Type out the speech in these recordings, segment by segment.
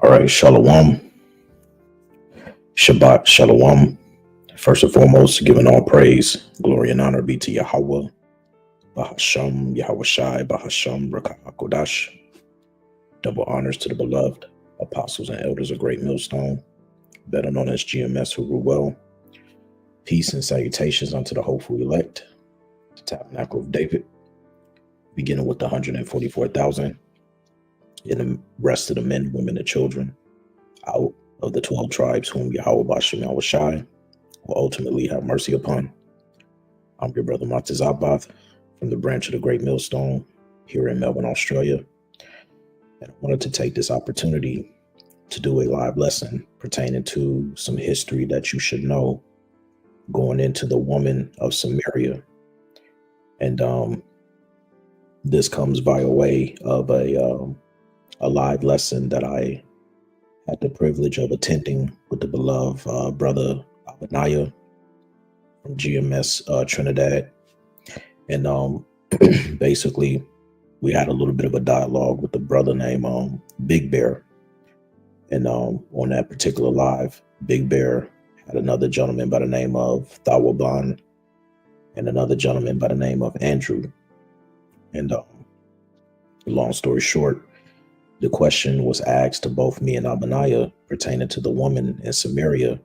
All right, Shalom, Shabbat Shalom. First and foremost, giving all praise, glory, and honor be to Yahweh, Bahasham, Yahweh Shai, Bahasham, Rakah Kodash. Double honors to the beloved apostles and elders of Great Millstone, better known as GMS, who rule well. Peace and salutations unto the hopeful elect, the Tabernacle of David, beginning with the 144,000, and the rest of the men, women, and children out of the 12 tribes whom Yahweh Bashim Yahweh Shai will ultimately have mercy upon. I'm your brother Matazabath from the branch of the Great Millstone here in Melbourne, Australia. And I wanted to take this opportunity to do a live lesson pertaining to some history that you should know going into the woman of Samaria. And this comes by way of a live lesson that I had the privilege of attending with the beloved brother Abaniah from GMS Trinidad. And basically, we had a little bit of a dialogue with the brother named Big Bear. And on that particular live, Big Bear had another gentleman by the name of Thawaban and another gentleman by the name of Andrew. And long story short, the question was asked to both me and Abaniah pertaining to the woman in Samaria,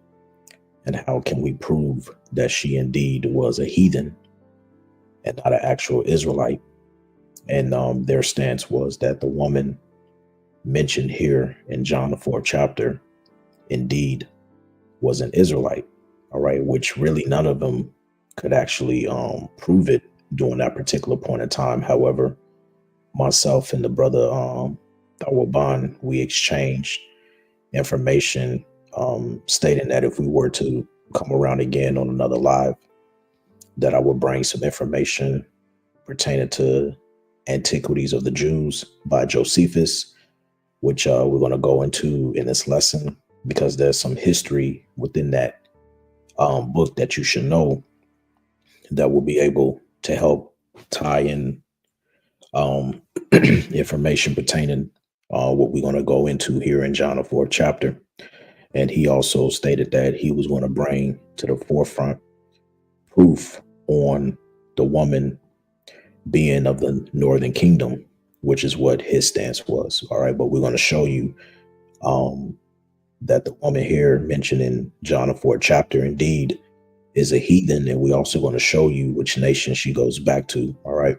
and how can we prove that she indeed was a heathen and not an actual Israelite. And their stance was that the woman mentioned here in John the 4th chapter indeed was an Israelite, all right, which really none of them could actually prove it during that particular point in time. However, myself and the brother Tawaban, we exchanged information stating that if we were to come around again on another live, that I would bring some information pertaining to Antiquities of the Jews by Josephus, which we're going to go into in this lesson, because there's some history within that book that you should know that will be able to help tie in information pertaining what we're going to go into here in John the 4th chapter. And he also stated that he was going to bring to the forefront proof on the woman being of the northern kingdom, which is what his stance was. All right, but we're going to show you that the woman here mentioned in John the 4th chapter indeed is a heathen, and we're also going to show you which nation she goes back to. All right,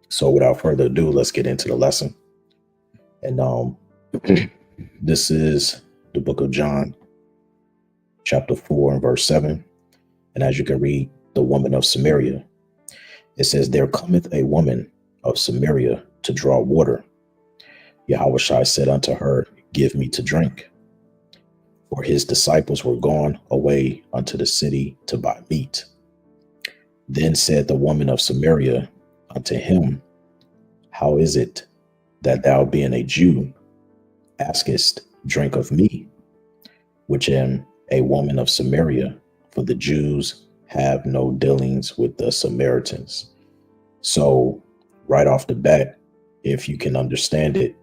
so without further ado, let's get into the lesson. And this is the book of John, chapter 4 and verse 7. And as you can read, the woman of Samaria, it says, there cometh a woman of Samaria to draw water. Yahweh Shai said unto her, give me to drink. For his disciples were gone away unto the city to buy meat. Then said the woman of Samaria unto him, how is it that thou, being a Jew, askest drink of me, which am a woman of Samaria? For the Jews have no dealings with the Samaritans. So right off the bat, if you can understand it,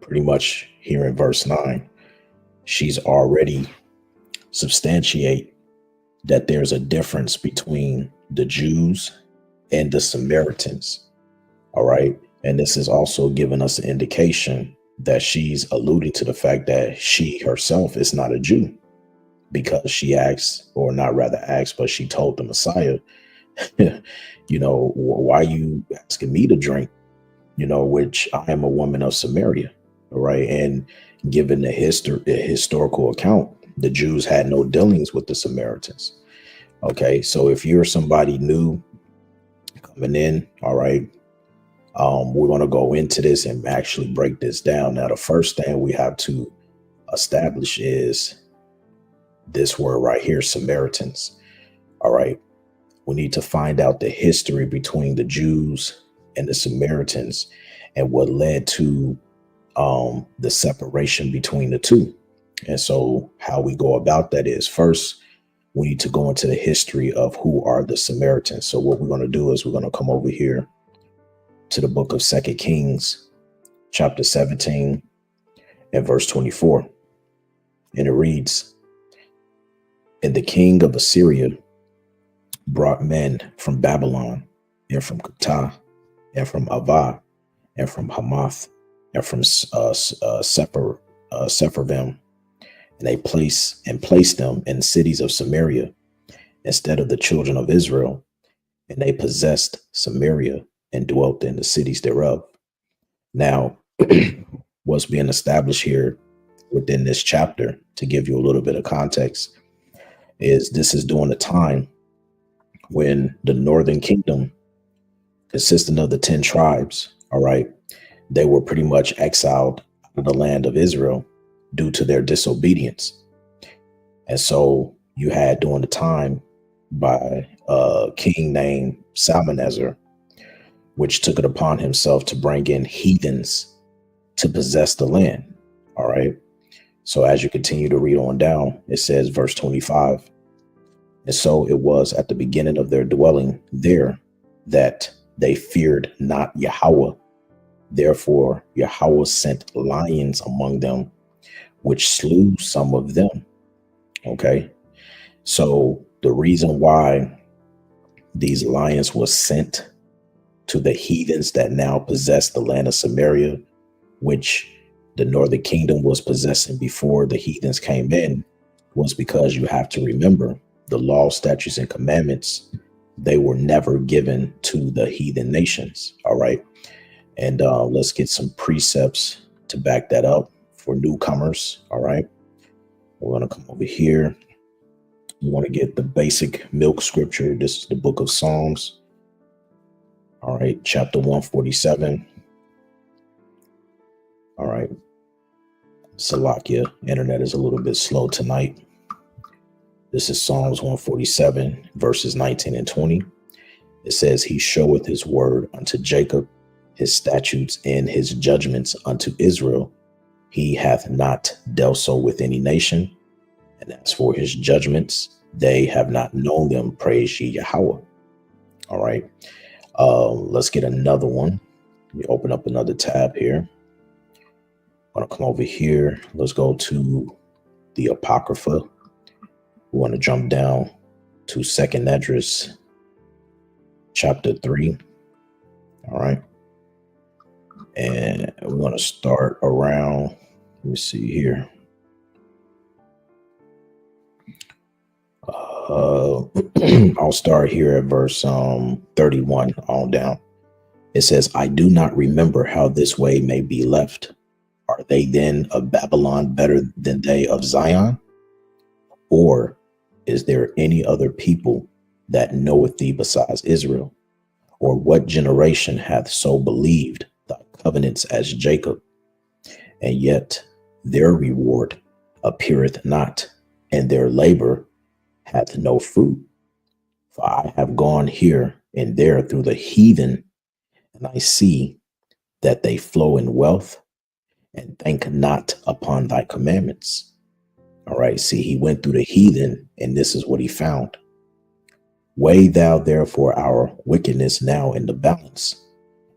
pretty much here in verse 9, she's already substantiate that there's a difference between the Jews and the Samaritans. All right. And this is also giving us an indication that she's alluding to the fact that she herself is not a Jew, because she asked, or not rather asked, but she told the Messiah, you know, why are you asking me to drink, you know, which I am a woman of Samaria. All right. And given the historical account, the Jews had no dealings with the Samaritans. OK, so if you're somebody new coming in, all right, we're going to go into this and actually break this down. Now, the first thing we have to establish is this word right here, Samaritans. All right. We need to find out the history between the Jews and the Samaritans and what led to the separation between the two. And so how we go about that is, first, we need to go into the history of who are the Samaritans. So what we're going to do is we're going to come over here to the book of 2 Kings, chapter 17 and verse 24. And it reads, "And the king of Assyria brought men from Babylon and from Kutah and from Ava and from Hamath and from Sepharvaim, and they placed them in cities of Samaria instead of the children of Israel, and they possessed Samaria and dwelt in the cities thereof." Now, what's being established here within this chapter, to give you a little bit of context, is this is during the time when the northern kingdom, consisting of the 10 tribes, all right, they were pretty much exiled out of the land of Israel due to their disobedience. And so you had during the time by a king named Salmanasar, which took it upon himself to bring in heathens to possess the land. All right. So as you continue to read on down, it says, verse 25, "And so it was at the beginning of their dwelling there that they feared not Yahweh. Therefore Yahweh sent lions among them, which slew some of them." Okay. So the reason why these lions were sent to the heathens that now possess the land of Samaria, which the northern kingdom was possessing before the heathens came in, was because you have to remember the law, statutes, and commandments, they were never given to the heathen nations. All right. And let's get some precepts to back that up for newcomers. All right. We're going to come over here. We want to get the basic milk scripture. This is the book of Psalms. All right. Chapter 147. All right. Salakia, internet is a little bit slow tonight. This is Psalms 147, verses 19 and 20. It says, "He showeth his word unto Jacob, his statutes and his judgments unto Israel. He hath not dealt so with any nation. And as for his judgments, they have not known them. Praise ye Yahweh." All right. Let's get another one. Let me open up another tab here. I'm going to come over here. Let's go to the Apocrypha. We want to jump down to 2nd Esdras, chapter 3. All right. And we're going to start around, let me see here. I'll start here at verse 31 on down. It says, "I do not remember how this way may be left. Are they then of Babylon better than they of Zion? Or is there any other people that knoweth thee besides Israel? Or what generation hath so believed thy covenants as Jacob? And yet their reward appeareth not, and their labor hath no fruit. For I have gone here and there through the heathen, and I see that they flow in wealth, and think not upon thy commandments." All right. See, he went through the heathen, and this is what he found. "Weigh thou therefore our wickedness now in the balance,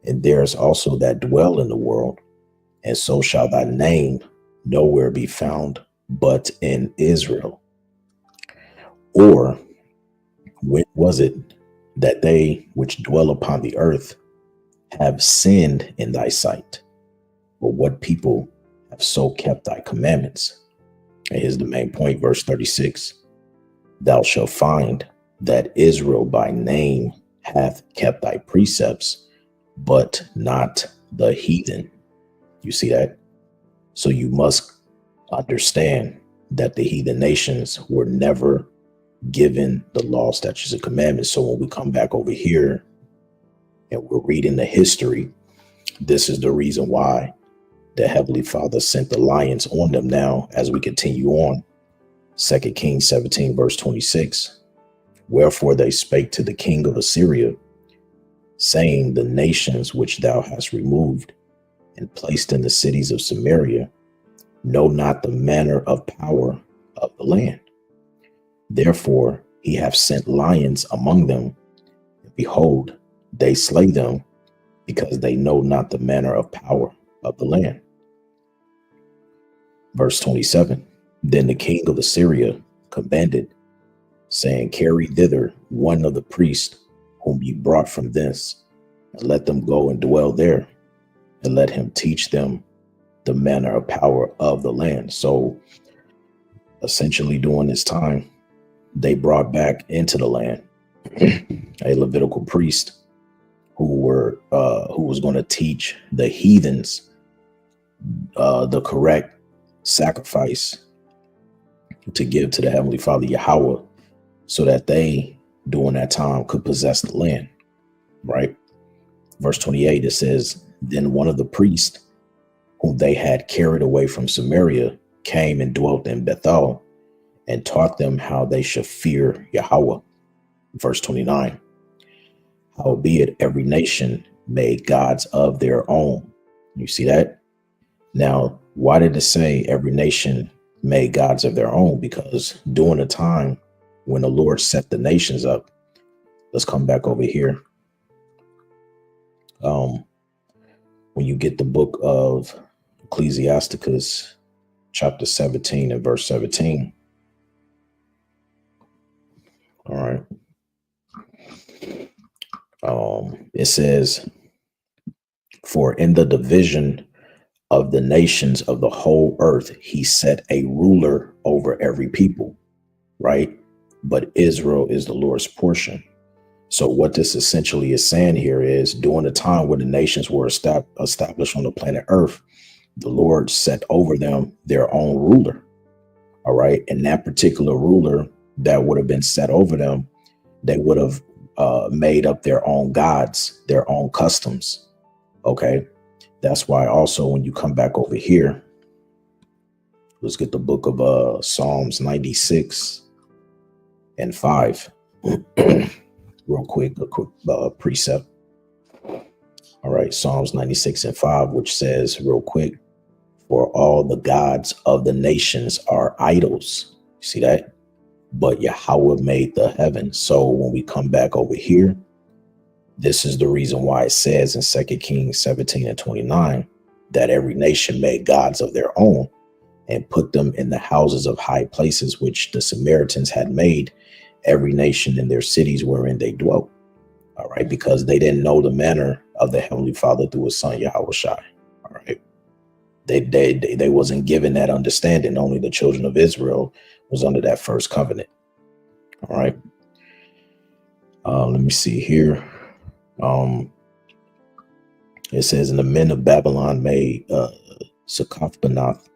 and there is also that dwell in the world, and so shall thy name nowhere be found but in Israel. Or when was it that they which dwell upon the earth have sinned in thy sight? Or what people have so kept thy commandments?" And here's the main point, verse 36. "Thou shalt find that Israel by name hath kept thy precepts, but not the heathen." You see that? So you must understand that the heathen nations were never given the law, statutes, and commandments. So when we come back over here and we're reading the history, this is the reason why the Heavenly Father sent the lions on them. Now, as we continue on, 2 Kings 17, verse 26, "Wherefore they spake to the king of Assyria, saying, The nations which thou hast removed and placed in the cities of Samaria, know not the manner of power of the land. Therefore he hath sent lions among them, and behold, they slay them, because they know not the manner of power of the land. Verse 27, then the king of Assyria commanded, saying, carry thither one of the priests whom ye brought from thence, and let them go and dwell there, and let him teach them the manner of power of the land. So essentially during this time, they brought back into the land a Levitical priest who was going to teach the heathens the correct sacrifice to give to the Heavenly Father Yahweh, so that they during that time could possess the land. Right? Verse 28, it says, then one of the priests whom they had carried away from Samaria came and dwelt in Bethel, and taught them how they should fear Yahweh. Verse 29, howbeit every nation made gods of their own. You see that? Now, why did it say every nation made gods of their own? Because during the time when the Lord set the nations up, let's come back over here. When you get the book of Ecclesiasticus, chapter 17 and verse 17. All right. It says, for in the division of the nations of the whole earth, he set a ruler over every people, right? But Israel is the Lord's portion. So what this essentially is saying here is, during the time when the nations were established on the planet Earth, the Lord set over them their own ruler. All right. And that particular ruler that would have been set over them, they would have made up their own gods, their own customs. Okay. That's why also when you come back over here, let's get the book of Psalms 96 and 5. Real quick, a quick precept. All right, Psalms 96 and 5, which says real quick, for all the gods of the nations are idols. See that? But Yahweh made the heavens. So when we come back over here, this is the reason why it says in 2 Kings 17 and 29 that every nation made gods of their own and put them in the houses of high places, which the Samaritans had made every nation in their cities wherein they dwelt. All right, because they didn't know the manner of the Heavenly Father through his son Yahweh Shai. All right. They wasn't given that understanding. Only the children of Israel was under that first covenant. All right. Let me see here. It says, and the men of Babylon made Succoth-Benoth,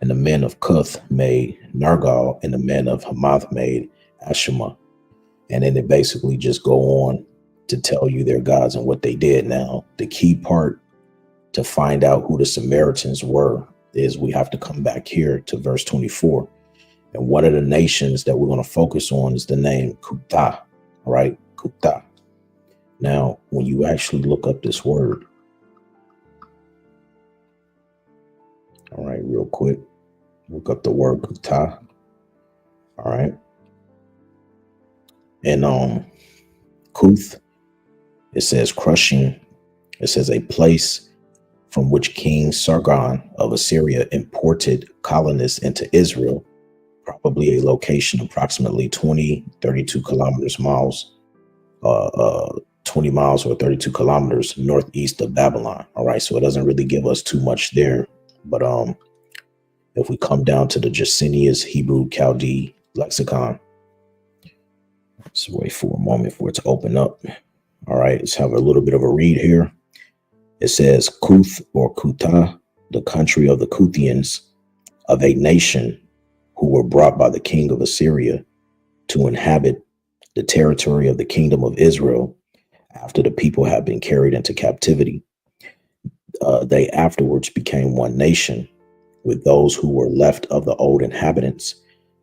and the men of Cuth made Nergal, and the men of Hamath made Ashima. And then they basically just go on to tell you their gods and what they did. Now, the key part to find out who the Samaritans were is we have to come back here to verse 24. And one of the nations that we're going to focus on is the name Kuta, right? Kuta. Now, when you actually look up this word, all right, real quick, look up the word Kuta. All right. And Kuth, it says crushing. It says a place from which King Sargon of Assyria imported colonists into Israel, probably a location approximately 32 miles, 20 miles or 32 kilometers northeast of Babylon. All right, so it doesn't really give us too much there. But if we come down to the Jacinius Hebrew Chaldee lexicon, let's wait for a moment for it to open up. All right, let's have a little bit of a read here. It says Kuth or Kuta, the country of the Kuthians, of a nation who were brought by the king of Assyria to inhabit the territory of the kingdom of Israel after the people had been carried into captivity. They afterwards became one nation with those who were left of the old inhabitants,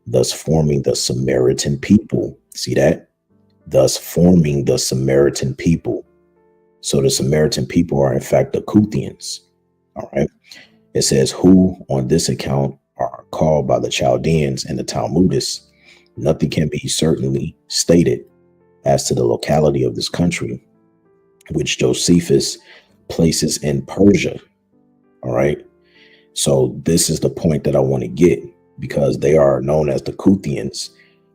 thus forming the Samaritan people. See that? Thus forming the Samaritan people. So the Samaritan people are in fact the Kuthians. All right. It says, who on this account are called by the Chaldeans and the Talmudists. Nothing can be certainly stated as to the locality of this country, which Josephus places in Persia. All right. So this is the point that I want to get, because they are known as the Kuthians,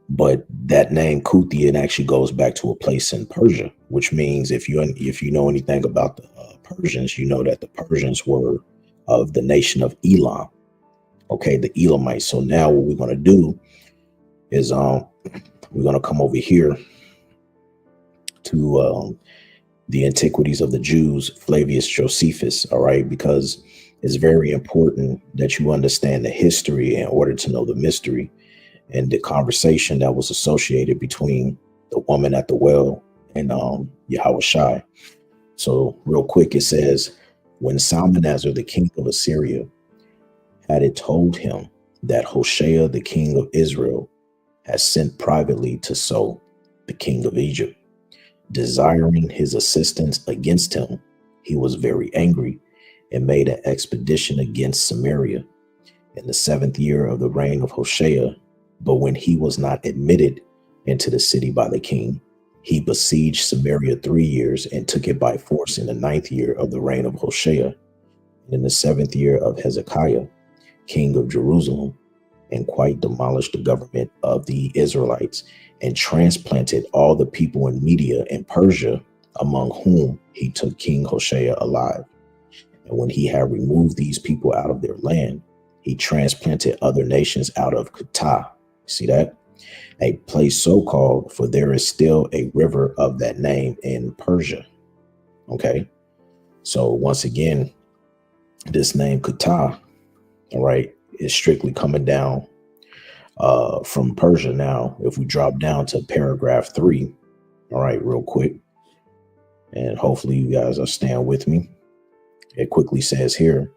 but that name Kuthian actually goes back to a place in Persia, which means if you know anything about the Persians, you know that the Persians were of the nation of Elam. Okay, the Elamites. So now what we're going to do is we're going to come over here to the Antiquities of the Jews, Flavius Josephus. All right, because it's very important that you understand the history in order to know the mystery and the conversation that was associated between the woman at the well and Yahushua. So real quick, it says, when Salmanasar, the king of Assyria, had it told him that Hoshea, the king of Israel, had sent privately to So, the king of Egypt, desiring his assistance against him, he was very angry and made an expedition against Samaria in the 7th year of the reign of Hoshea. But when he was not admitted into the city by the king, he besieged Samaria 3 years and took it by force in the 9th year of the reign of Hoshea, and in the 7th year of Hezekiah, king of Jerusalem, and quite demolished the government of the Israelites and transplanted all the people in Media and Persia, among whom he took King Hoshea alive. And when he had removed these people out of their land, he transplanted other nations out of Kuta. See that? A place so called, for there is still a river of that name in Persia. Okay. So once again, this name Kuta, all right, is strictly coming down from Persia. Now, if we drop down to paragraph 3, all right, real quick, and hopefully you guys are staying with me. It quickly says here,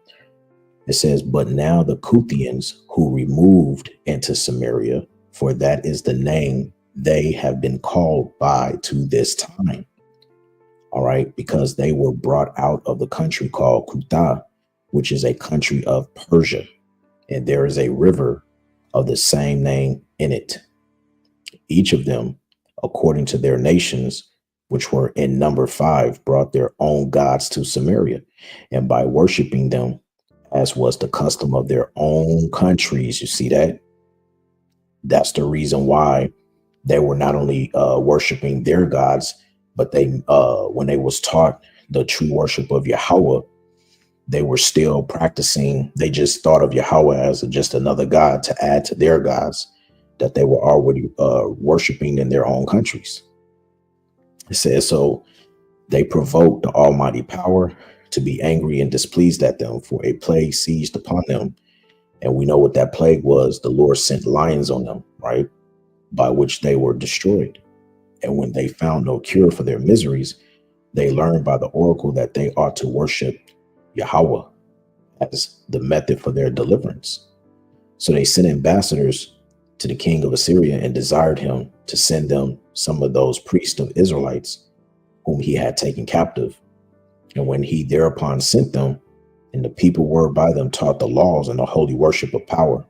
it says, but now the Kuthians who removed into Samaria, for that is the name they have been called by to this time. All right, because they were brought out of the country called Kuta, which is a country of Persia, and there is a river of the same name in it. Each of them, according to their nations, which were in number 5, brought their own gods to Samaria, and by worshiping them, as was the custom of their own countries. You see that? That's the reason why they were not only worshiping their gods, but they, when they was taught the true worship of Yahweh, they were still practicing. They just thought of Yahweh as just another god to add to their gods that they were already worshiping in their own countries. It says, so they provoked the Almighty Power to be angry and displeased at them, for a plague seized upon them. And we know what that plague was. The Lord sent lions on them, right? By which they were destroyed. And when they found no cure for their miseries, they learned by the oracle that they ought to worship Yahweh as the method for their deliverance. So they sent ambassadors to the king of Assyria and desired him to send them some of those priests of Israelites whom he had taken captive. And when he thereupon sent them, and the people were by them taught the laws and the holy worship of power,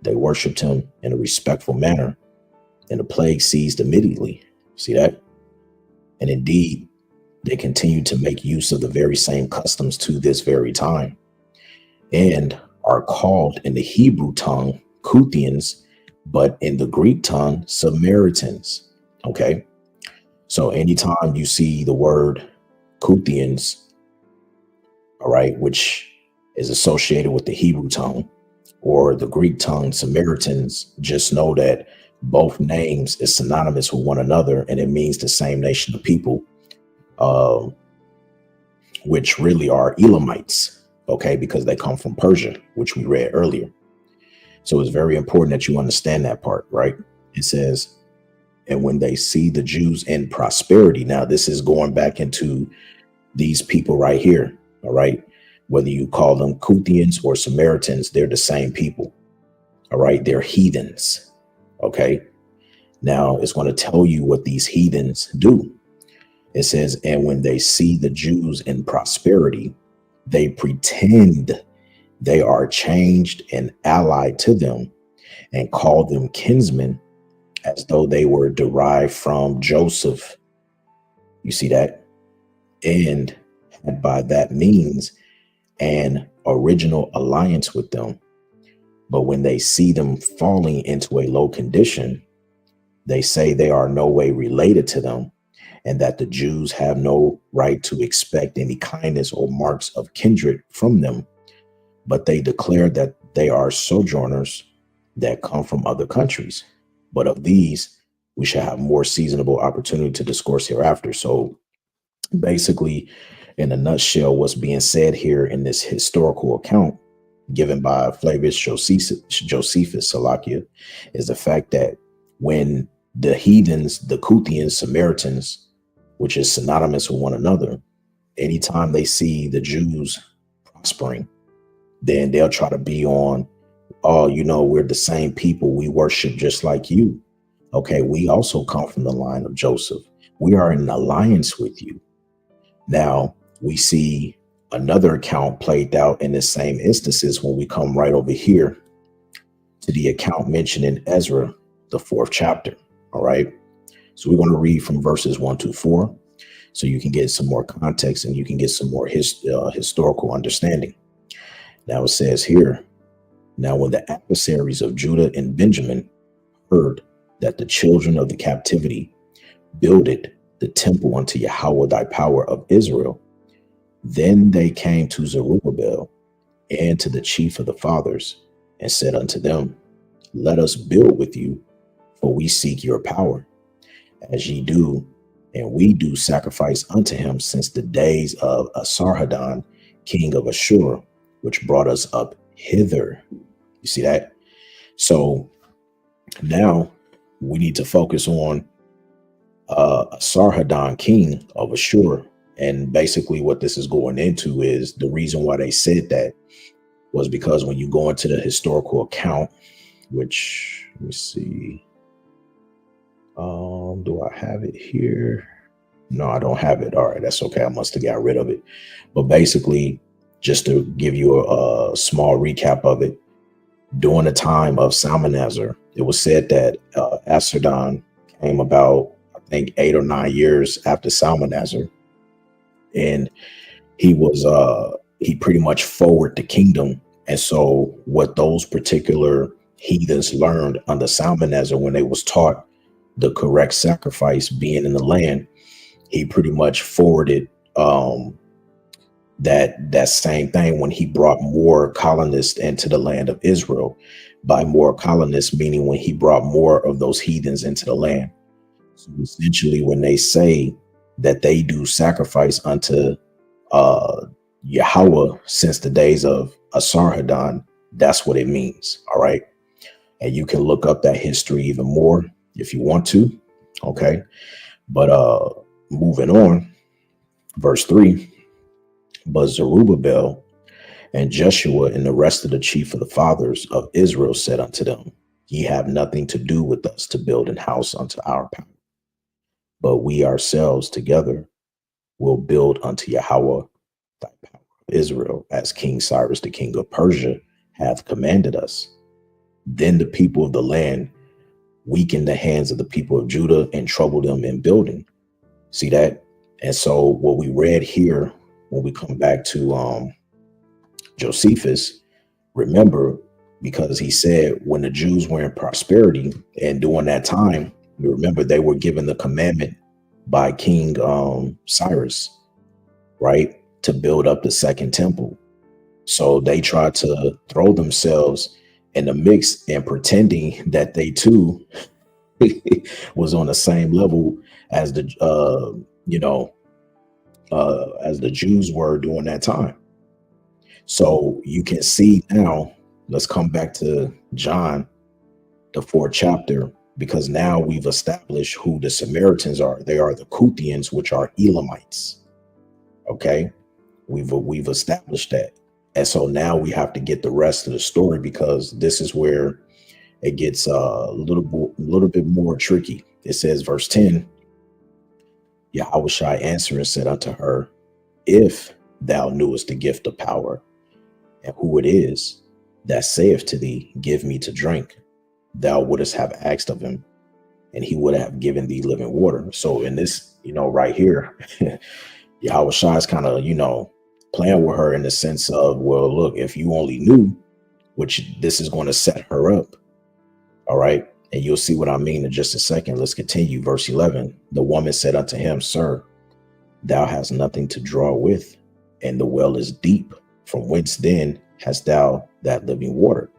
they worshiped him in a respectful manner, and the plague ceased immediately. See that? And indeed, they continue to make use of the very same customs to this very time, and are called in the Hebrew tongue Kuthians, but in the Greek tongue Samaritans. Okay, so anytime you see the word Kuthians, all right, which is associated with the Hebrew tongue or the Greek tongue Samaritans, just know that both names is synonymous with one another, and it means the same nation of people, which really are Elamites, okay, because they come from Persia, which we read earlier. So it's very important that you understand that part, right? It says, and when they see the Jews in prosperity, now this is going back into these people right here, all right? Whether you call them Kuthians or Samaritans, they're the same people, all right? They're heathens, okay? Now it's going to tell you what these heathens do. It says, and when they see the Jews in prosperity, They pretend they are changed and allied to them, and call them kinsmen, as though they were derived from Joseph. You see that? And had by that means an original alliance with them. But when they see them falling into a low condition, they say they are no way related to them, and that the Jews have no right to expect any kindness or marks of kindred from them. But they declare that they are sojourners that come from other countries. But of these, we shall have more seasonable opportunity to discourse hereafter. So basically, in a nutshell, what's being said here in this historical account given by Flavius Josephus Salakia is the fact that when the heathens, the Kuthians, Samaritans, which is synonymous with one another, anytime they see the Jews prospering, then they'll try to be on, oh, we're the same people. We worship just like you. Okay, we also come from the line of Joseph. We are in alliance with you. Now, we see another account played out in the same instances when we come right over here to the account mentioned in Ezra, the 4th chapter. All right. So we're going to read from verses 1-4 so you can get some more context and you can get some more historical understanding. Now it says here, now when the adversaries of Judah and Benjamin heard that the children of the captivity builded the temple unto Yahweh thy power of Israel, then they came to Zerubbabel and to the chief of the fathers and said unto them, let us build with you, for we seek your power, as ye do, and we do sacrifice unto him since the days of Esarhaddon, king of Ashur, which brought us up hither. You see that? So now we need to focus on Esarhaddon, king of Ashur. And basically what this is going into is the reason why they said that was because when you go into the historical account, which, let me see, do I have it here? No, I don't have it. All right, that's okay. I must have got rid of it. But basically, just to give you a small recap of it, during the time of Salmanasar, it was said that Esarhaddon came about, I think, 8 or 9 years after Salmanasar. And he pretty much forwarded the kingdom. And so what those particular heathens learned under Salmanasar, when they was taught the correct sacrifice being in the land, he pretty much forwarded that same thing when he brought more colonists into the land of Israel. By more colonists, meaning when he brought more of those heathens into the land. So essentially, when they say that they do sacrifice unto Yahweh since the days of Esarhaddon, that's what it means. All right. And you can look up that history even more if you want to. Okay. But moving on, verse 3, but Zerubbabel and Jeshua and the rest of the chief of the fathers of Israel said unto them, ye have nothing to do with us to build an house unto our power, but we ourselves together will build unto Yahweh thy power of Israel, as King Cyrus the king of Persia hath commanded us. Then the people of the land weakened the hands of the people of Judah and troubled them in building. See that? And so what we read here, when we come back to Josephus, remember, because he said when the Jews were in prosperity, and during that time, you remember they were given the commandment by King Cyrus, right, to build up the second temple. So they tried to throw themselves in the mix and pretending that they too was on the same level as the as the Jews were during that time. So you can see now, let's come back to John, the 4th chapter, because now we've established who the Samaritans are. They are the Kuthians, which are Elamites. Okay, we've established that. And so now we have to get the rest of the story, because this is where it gets a little bit more tricky. It says, verse 10, Yahushua answered and said unto her, if thou knewest the gift of power, and who it is that saith to thee, give me to drink, thou wouldest have asked of him, and he would have given thee living water. So in this, right here, Yahweh Shai is kind of, playing with her in the sense of, well, look, if you only knew, which this is going to set her up. All right. And you'll see what I mean in just a second. Let's continue. Verse 11. The woman said unto him, Sir, thou hast nothing to draw with, and the well is deep. From whence then hast thou that living water?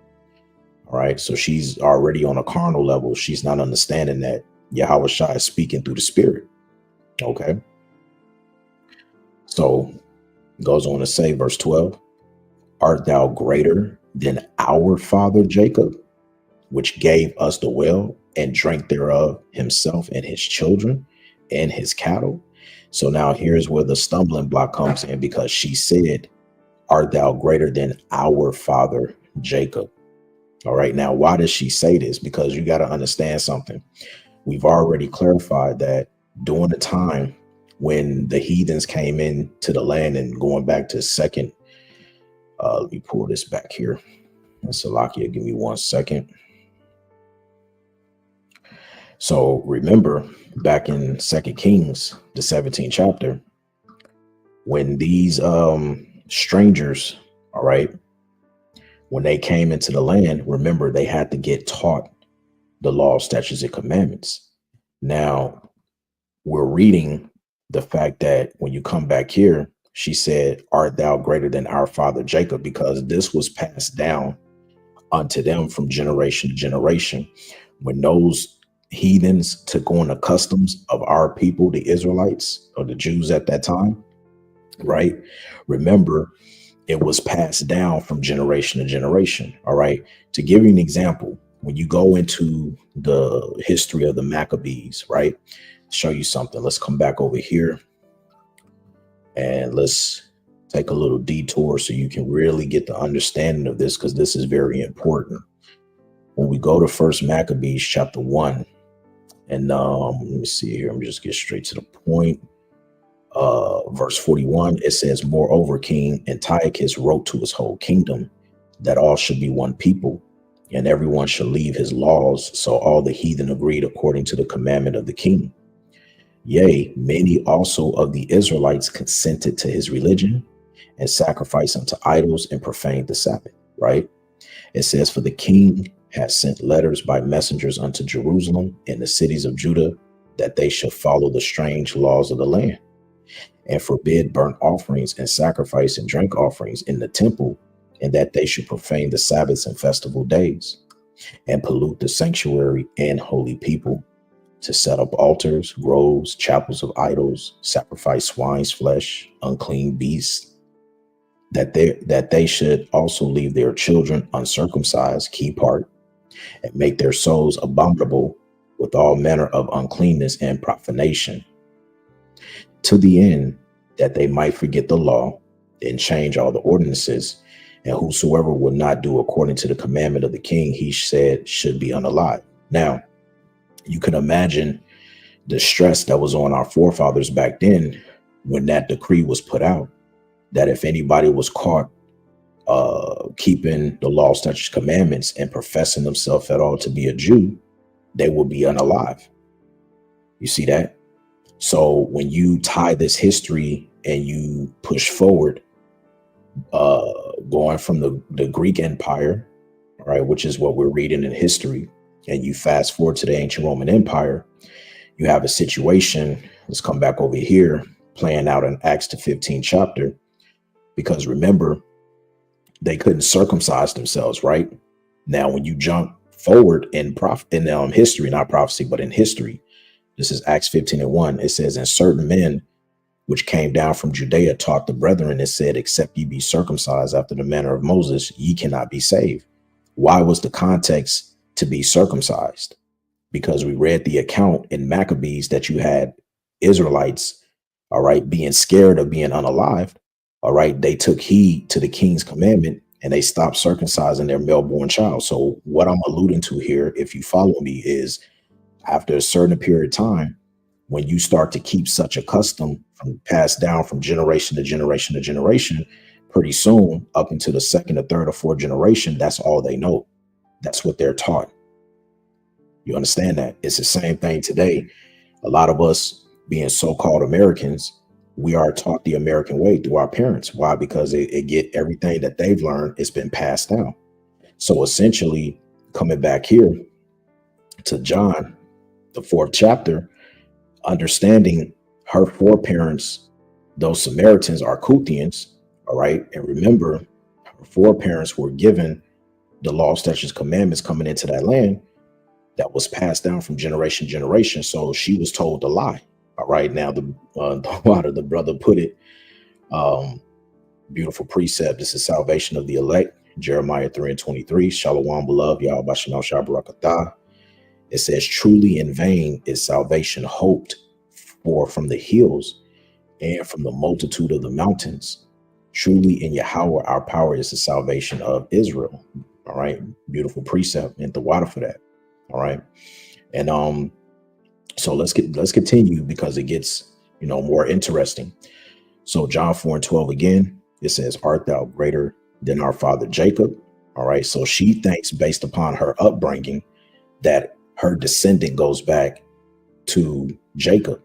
All right. So she's already on a carnal level. She's not understanding that Yahweh Shai is speaking through the Spirit. Okay. So it goes on to say, verse 12, art thou greater than our father Jacob, which gave us the well and drank thereof himself and his children and his cattle? So now here's where the stumbling block comes in, because she said, art thou greater than our father Jacob? All right. Now, why does she say this? Because you got to understand something. We've already clarified that during the time when the heathens came into the land, and going back to second, let me pull this back here. Salakia, give me 1 second. So remember back in 2 Kings, the 17th chapter, when these strangers, all right, when they came into the land, remember they had to get taught the law, statutes, and commandments. Now we're reading the fact that when you come back here, she said, art thou greater than our father Jacob? Because this was passed down unto them from generation to generation. When those heathens took on the customs of our people, the Israelites or the Jews at that time, right? Remember, it was passed down from generation to generation. All right. To give you an example, when you go into the history of the Maccabees, right? Show you something. Let's come back over here and let's take a little detour so you can really get the understanding of this, because this is very important. When we go to First Maccabees chapter 1, and let me see here. I'm just get straight to the point. Verse 41, it says, moreover, King Antiochus wrote to his whole kingdom that all should be one people, and everyone should leave his laws. So all the heathen agreed according to the commandment of the king. Yea, many also of the Israelites consented to his religion and sacrificed unto idols and profaned the Sabbath, right? It says, for the king has sent letters by messengers unto Jerusalem and the cities of Judah, that they should follow the strange laws of the land, and forbid burnt offerings and sacrifice and drink offerings in the temple, and that they should profane the Sabbaths and festival days, and pollute the sanctuary and holy people, to set up altars, groves, chapels of idols, sacrifice swine's flesh, unclean beasts, that they should also leave their children uncircumcised, key part, and make their souls abominable with all manner of uncleanness and profanation, to the end that they might forget the law and change all the ordinances. And whosoever would not do according to the commandment of the king, he said, should be unalive. Now, you can imagine the stress that was on our forefathers back then when that decree was put out, that if anybody was caught keeping the law, statutes, commandments, and professing themselves at all to be a Jew, they will be unalive. You see that? So when you tie this history and you push forward, going from the Greek Empire, right, which is what we're reading in history, and you fast forward to the ancient Roman Empire, you have a situation. Let's come back over here, playing out in Acts the 15th chapter, because remember, they couldn't circumcise themselves, right? Now, when you jump forward in history, not prophecy, but in history, this is Acts 15:1. It says, and certain men which came down from Judea taught the brethren and said, except ye be circumcised after the manner of Moses, ye cannot be saved. Why was the context to be circumcised? Because we read the account in Maccabees that you had Israelites, all right, being scared of being unalived. All right, they took heed to the king's commandment and they stopped circumcising their male-born child. So what I'm alluding to here, if you follow me, is after a certain period of time, when you start to keep such a custom passed down from generation to generation to generation. Pretty soon, up into the second or third or fourth generation, that's all they know. That's what they're taught. You understand that? It's the same thing today. A lot of us being so-called Americans, we are taught the American way through our parents. Why? Because it get everything that they've learned, it's been passed down. So essentially, coming back here to John, the 4th chapter, understanding her foreparents, those Samaritans are Kuthians, all right? And remember, her foreparents were given the law, statutes, commandments coming into that land that was passed down from generation to generation. So she was told to lie. All right. Now the brother put it, beautiful precept. This is salvation of the elect. Jeremiah 3:23. Shalom, beloved. Yahweh Bashanal Shabbarakatah. It says, truly in vain is salvation hoped for from the hills and from the multitude of the mountains. Truly in Yahweh, our power is the salvation of Israel. All right. Beautiful precept and the water for that. All right. And so let's continue, because it gets, more interesting. So John 4:12 again, it says, art thou greater than our father Jacob? All right. So she thinks, based upon her upbringing, that her descendant goes back to Jacob.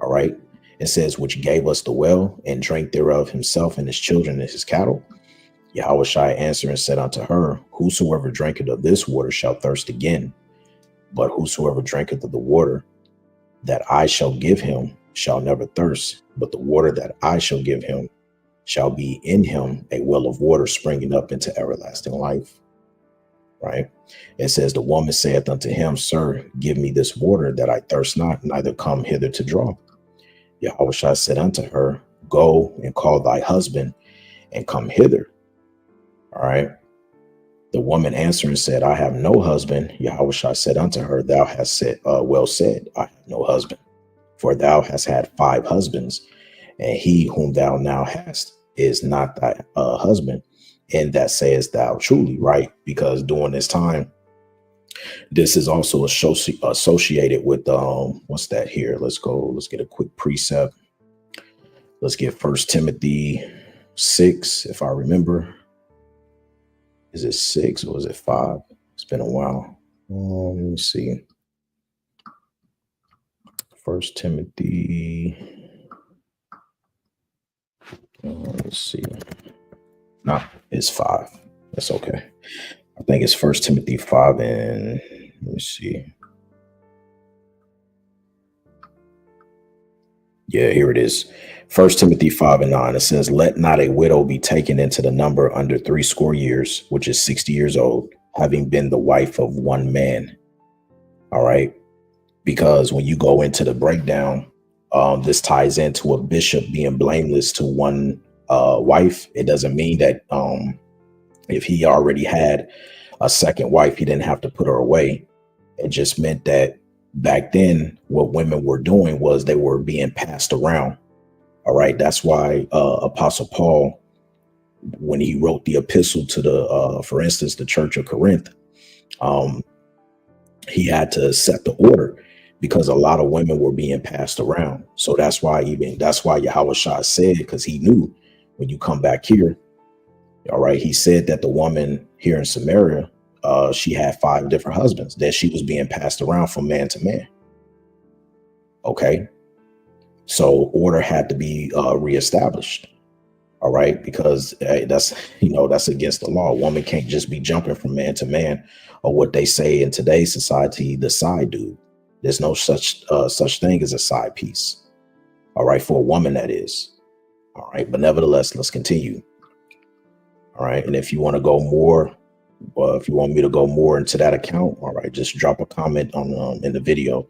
All right. It says, which gave us the well and drank thereof himself and his children and his cattle. Yahweh Shai answered and said unto her, whosoever drinketh of this water shall thirst again. But whosoever drinketh of the water that I shall give him shall never thirst. But the water that I shall give him shall be in him a well of water springing up into everlasting life. Right. It says, the woman saith unto him, sir, give me this water that I thirst not, neither come hither to draw. Yahweh Shai said unto her, go and call thy husband and come hither. All right. The woman answered and said, I have no husband. Yahweh Shai said unto her, thou hast said, well said, I have no husband. For thou hast had 5 husbands, and he whom thou now hast is not thy husband. And that sayest thou truly, right? Because during this time, this is also associated with, what's that here? Let's get a quick precept. Let's get 1 Timothy 6, if I remember. Is it 6 or is it 5? It's been a while. Let me see. 1 Timothy. Let's see. No, it's 5. That's okay. I think it's 1 Timothy 5 and let me see. Yeah, here it is. 1 Timothy 5:9. It says, let not a widow be taken into the number under 60 years, which is 60 years old, having been the wife of one man. All right. Because when you go into the breakdown, this ties into a bishop being blameless to one wife. It doesn't mean that if he already had a second wife, he didn't have to put her away. It just meant that back then, what women were doing was they were being passed around. All right. That's why Apostle Paul, when he wrote the epistle to the, for instance, the Church of Corinth, he had to set the order because a lot of women were being passed around. So that's why Yahweh Shai said, because he knew when you come back here, all right, he said that the woman here in Samaria, she had 5 different husbands, that she was being passed around from man to man. Okay. So order had to be reestablished. All right. Because that's against the law. A woman can't just be jumping from man to man, or what they say in today's society, the side dude. There's no such thing as a side piece. All right. For a woman, that is. All right. But nevertheless, let's continue. All right. And if you want to go more, if you want me to go more into that account, all right, just drop a comment on in the video.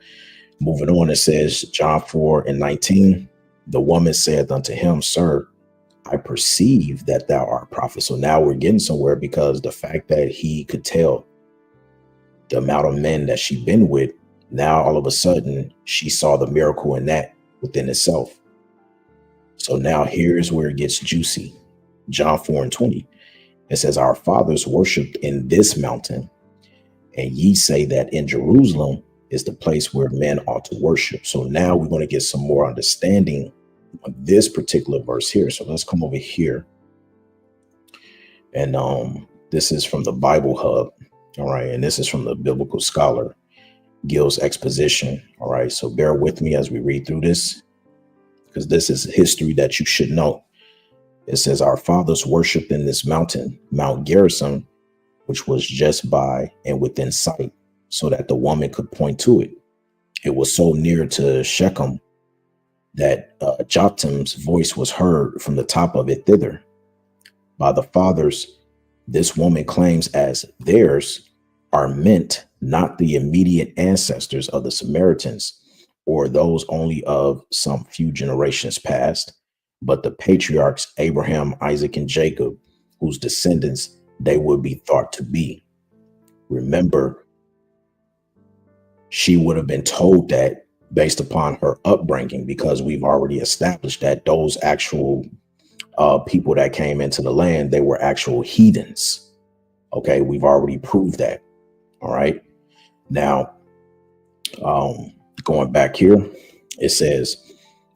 Moving on, it says, John 4:19, the woman saith unto him, sir, I perceive that thou art a prophet. So now we're getting somewhere, because the fact that he could tell the amount of men that she'd been with, now all of a sudden she saw the miracle in that within itself. So now here's where it gets juicy. John 4:20. It says, our fathers worshiped in this mountain, and ye say that in Jerusalem is the place where men ought to worship. So now we're going to get some more understanding this particular verse here. So let's come over here. And this is from the Bible Hub. All right. And this is from the Biblical Scholar Gill's exposition. All right. So bear with me as we read through this, because this is history that you should know. It says, our fathers worshiped in this mountain, Mount Gerizim, which was just by and within sight, so that the woman could point to it. It was so near to Shechem that Jotam's voice was heard from the top of it thither. By the fathers, this woman claims as theirs are meant not the immediate ancestors of the Samaritans, or those only of some few generations past, but the patriarchs Abraham, Isaac, and Jacob, whose descendants they would be thought to be. Remember, she would have been told that based upon her upbringing, because we've already established that those actual people that came into the land, they were actual heathens. Okay, we've already proved that. All right. Now, going back here, it says,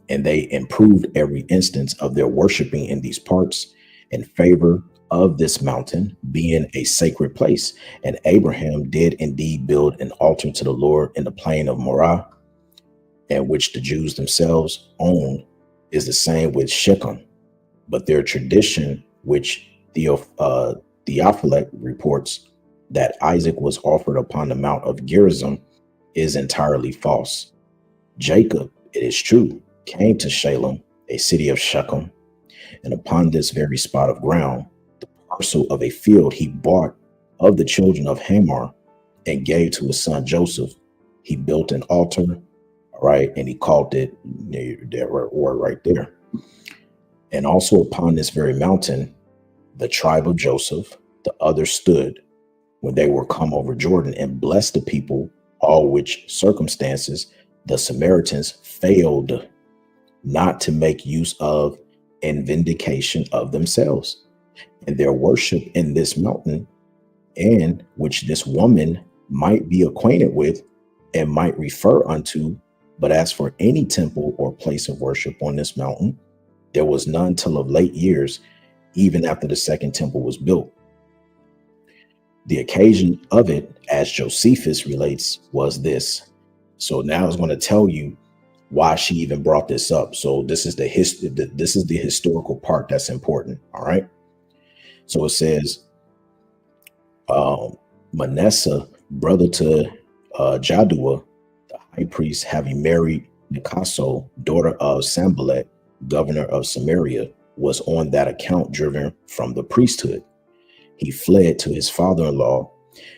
and they improved every instance of their worshiping in these parts in favor of this mountain being a sacred place. And Abraham did indeed build an altar to the Lord in the plain of Morah, and which the Jews themselves own, is the same with Shechem. But their tradition, which Theophylact reports that Isaac was offered upon the Mount of Gerizim, is entirely false. Jacob, it is true, came to Shalem, a city of Shechem, and upon this very spot of ground, the parcel of a field he bought of the children of Hamor and gave to his son Joseph. He built an altar, right, and he called it, there word right there. And also upon this very mountain, the tribe of Joseph, the others stood when they were come over Jordan and blessed the people, all which circumstances the Samaritans failed not to make use of in vindication of themselves. And their worship in this mountain, and which this woman might be acquainted with and might refer unto, but as for any temple or place of worship on this mountain, there was none till of late years, even after the second temple was built. The occasion of it, as Josephus relates, was this. So now it's going to tell you why she even brought this up. So this is the history. This is the historical part that's important. All right. So it says, Manasseh, brother to Jaddua, the high priest, having married Nicaso, daughter of Sanballat, governor of Samaria, was on that account driven from the priesthood. He fled to his father-in-law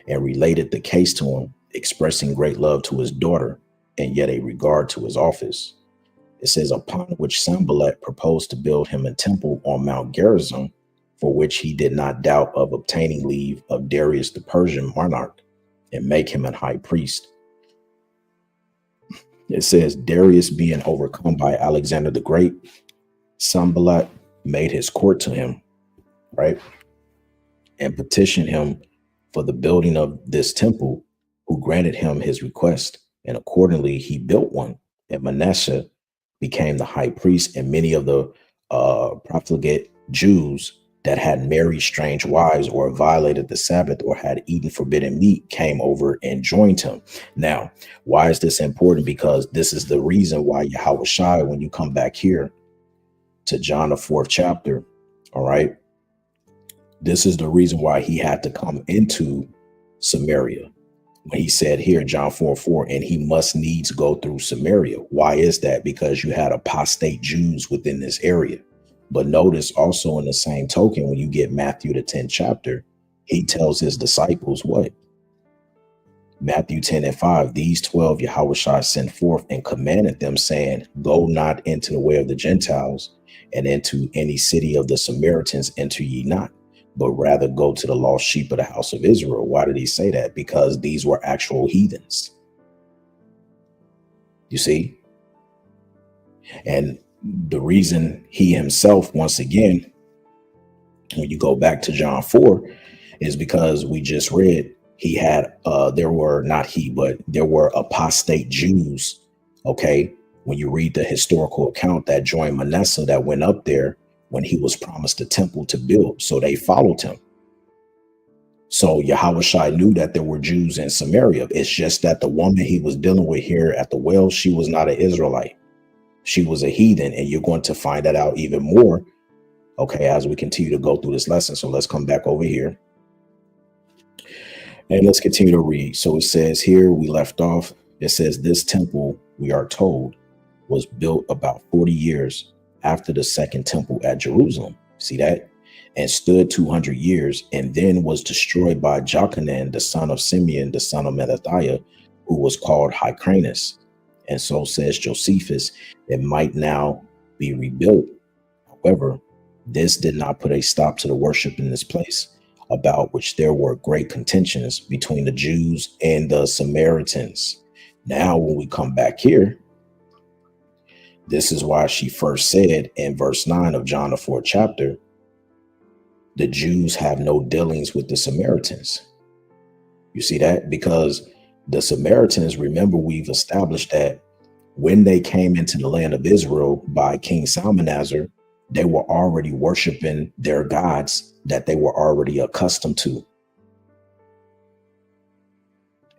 and related the case to him, expressing great love to his daughter and yet a regard to his office. It says, upon which Sanballat proposed to build him a temple on Mount Gerizim, for which he did not doubt of obtaining leave of Darius the Persian monarch, and make him an high priest. It says, Darius being overcome by Alexander the Great, Sanballat made his court to him, right, and petitioned him for the building of this temple, who granted him his request. And accordingly, he built one, and Manasseh became the high priest, and many of the profligate Jews that had married strange wives or violated the Sabbath or had eaten forbidden meat came over and joined him. Now, why is this important? Because this is the reason why Yahushua, when you come back here to John, the 4th chapter, all right, this is the reason why he had to come into Samaria. When he said here, John 4:4, and he must needs go through Samaria. Why is that? Because you had apostate Jews within this area. But notice also in the same token, when you get Matthew, the 10th chapter, he tells his disciples what? Matthew 10:5, these 12 Yahushua sent forth and commanded them, saying, go not into the way of the Gentiles, and into any city of the Samaritans enter ye not, but rather go to the lost sheep of the house of Israel. Why did he say that? Because these were actual heathens. You see? And the reason he himself, once again, when you go back to John 4, is because we just read he had, there were apostate Jews, okay, when you read the historical account that joined Manasseh that went up there when he was promised a temple to build. So they followed him. So Yahushua knew that there were Jews in Samaria. It's just that the woman he was dealing with here at the well, she was not an Israelite. She was a heathen, and you're going to find that out even more, okay, as we continue to go through this lesson. So let's come back over here. And let's continue to read. So it says here, we left off, it says, this temple, we are told, was built about 40 years after the second temple at Jerusalem. See that? And stood 200 years, and then was destroyed by Jochanan, the son of Simeon, the son of Mattathiah, who was called Hyrcanus. And so says Josephus, it might now be rebuilt. However, this did not put a stop to the worship in this place, about which there were great contentions between the Jews and the Samaritans. Now, when we come back here, this is why she first said in verse 9 of John, the 4th chapter, the Jews have no dealings with the Samaritans. You see that? Because the Samaritans, remember, we've established that when they came into the land of Israel by King Salmanasar, they were already worshiping their gods that they were already accustomed to.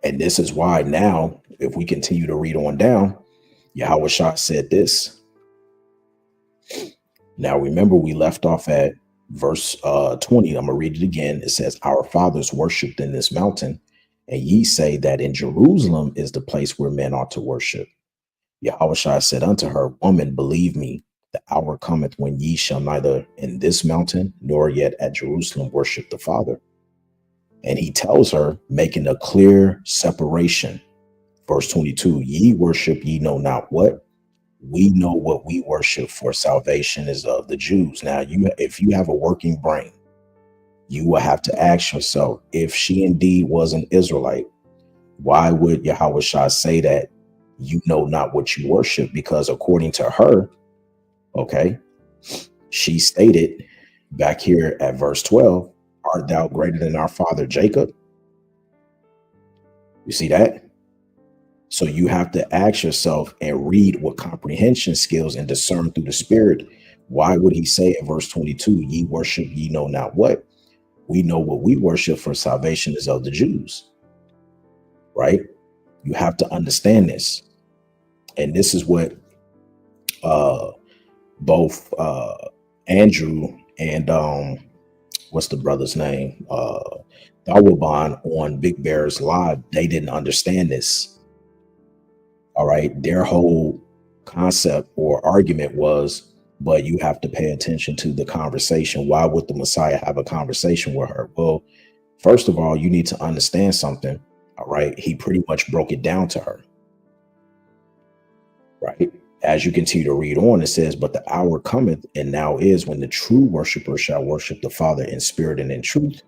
And this is why now, if we continue to read on down, Yahushua said this. Now, remember, we left off at verse 20. I'm going to read it again. It says, our fathers worshipped in this mountain, and ye say that in Jerusalem is the place where men ought to worship. Yahushua said unto her, woman, believe me, the hour cometh when ye shall neither in this mountain nor yet at Jerusalem worship the Father. And he tells her, making a clear separation. Verse 22, ye worship ye know not what. We know what we worship, for salvation is of the Jews. Now, if you have a working brain, you will have to ask yourself, if she indeed was an Israelite, why would Yahushua say that you know not what you worship? Because according to her, okay, she stated back here at verse 12, art thou greater than our father Jacob? You see that? So you have to ask yourself and read with comprehension skills and discern through the Spirit. Why would he say in verse 22, ye worship ye know not what? We know what we worship, for salvation is of the Jews. Right? You have to understand this. And this is what both Andrew and what's the brother's name? Dawaban on Big Bear's Live, they didn't understand this. All right. Their whole concept or argument was, but you have to pay attention to the conversation. Why would the Messiah have a conversation with her? Well, first of all, you need to understand something. All right. He pretty much broke it down to her. Right. As you continue to read on, it says, but the hour cometh, and now is, when the true worshiper shall worship the Father in spirit and in truth.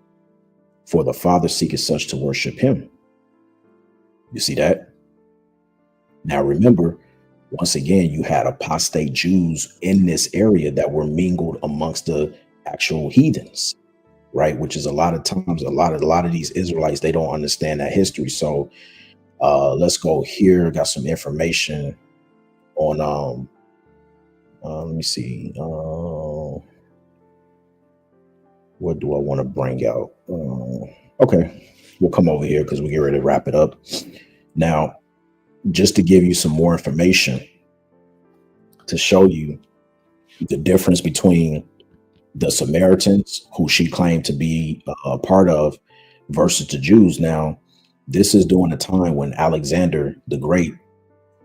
For the Father seeketh such to worship him. You see that? Now, remember, once again, you had apostate Jews in this area that were mingled amongst the actual heathens, right? Which is a lot of times, a lot of these Israelites, they don't understand that history. So let's go here. Got some information on, let me see. What do I want to bring out? Okay, we'll come over here because we get ready to wrap it up. Now, just to give you some more information to show you the difference between the Samaritans, who she claimed to be a part of, versus the Jews. Now, this is during a time when Alexander the Great,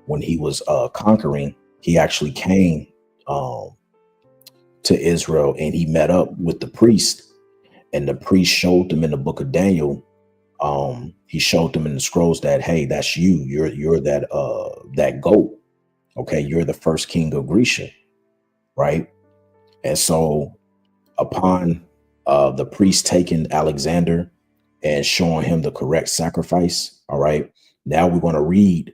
when he was conquering, he actually came to Israel, and he met up with the priest, and the priest showed them in the book of Daniel. He showed them in the scrolls that, hey, that's you. You're that goat. Okay, you're the first king of Grecia, right? And so, upon the priest taking Alexander and showing him the correct sacrifice, all right, now we're going to read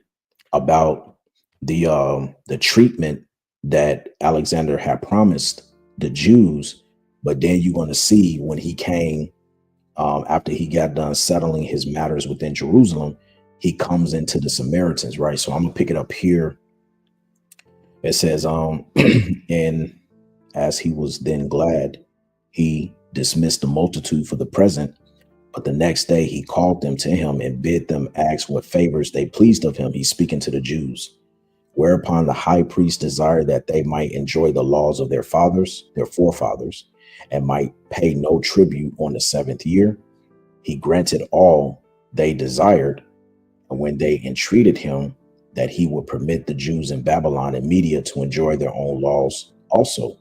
about the treatment that Alexander had promised the Jews, but then you're going to see when he came. After he got done settling his matters within Jerusalem, he comes into the Samaritans, right? So I'm gonna pick it up here It says, and as he was then glad, he dismissed the multitude for the present. But the next day he called them to him and bid them ask what favors they pleased of him. He's speaking to the Jews. Whereupon the high priest desired that they might enjoy the laws of their fathers, their forefathers, and might pay no tribute on the 7th year. He granted all they desired. And when they entreated him that he would permit the Jews in Babylon and Media to enjoy their own laws also,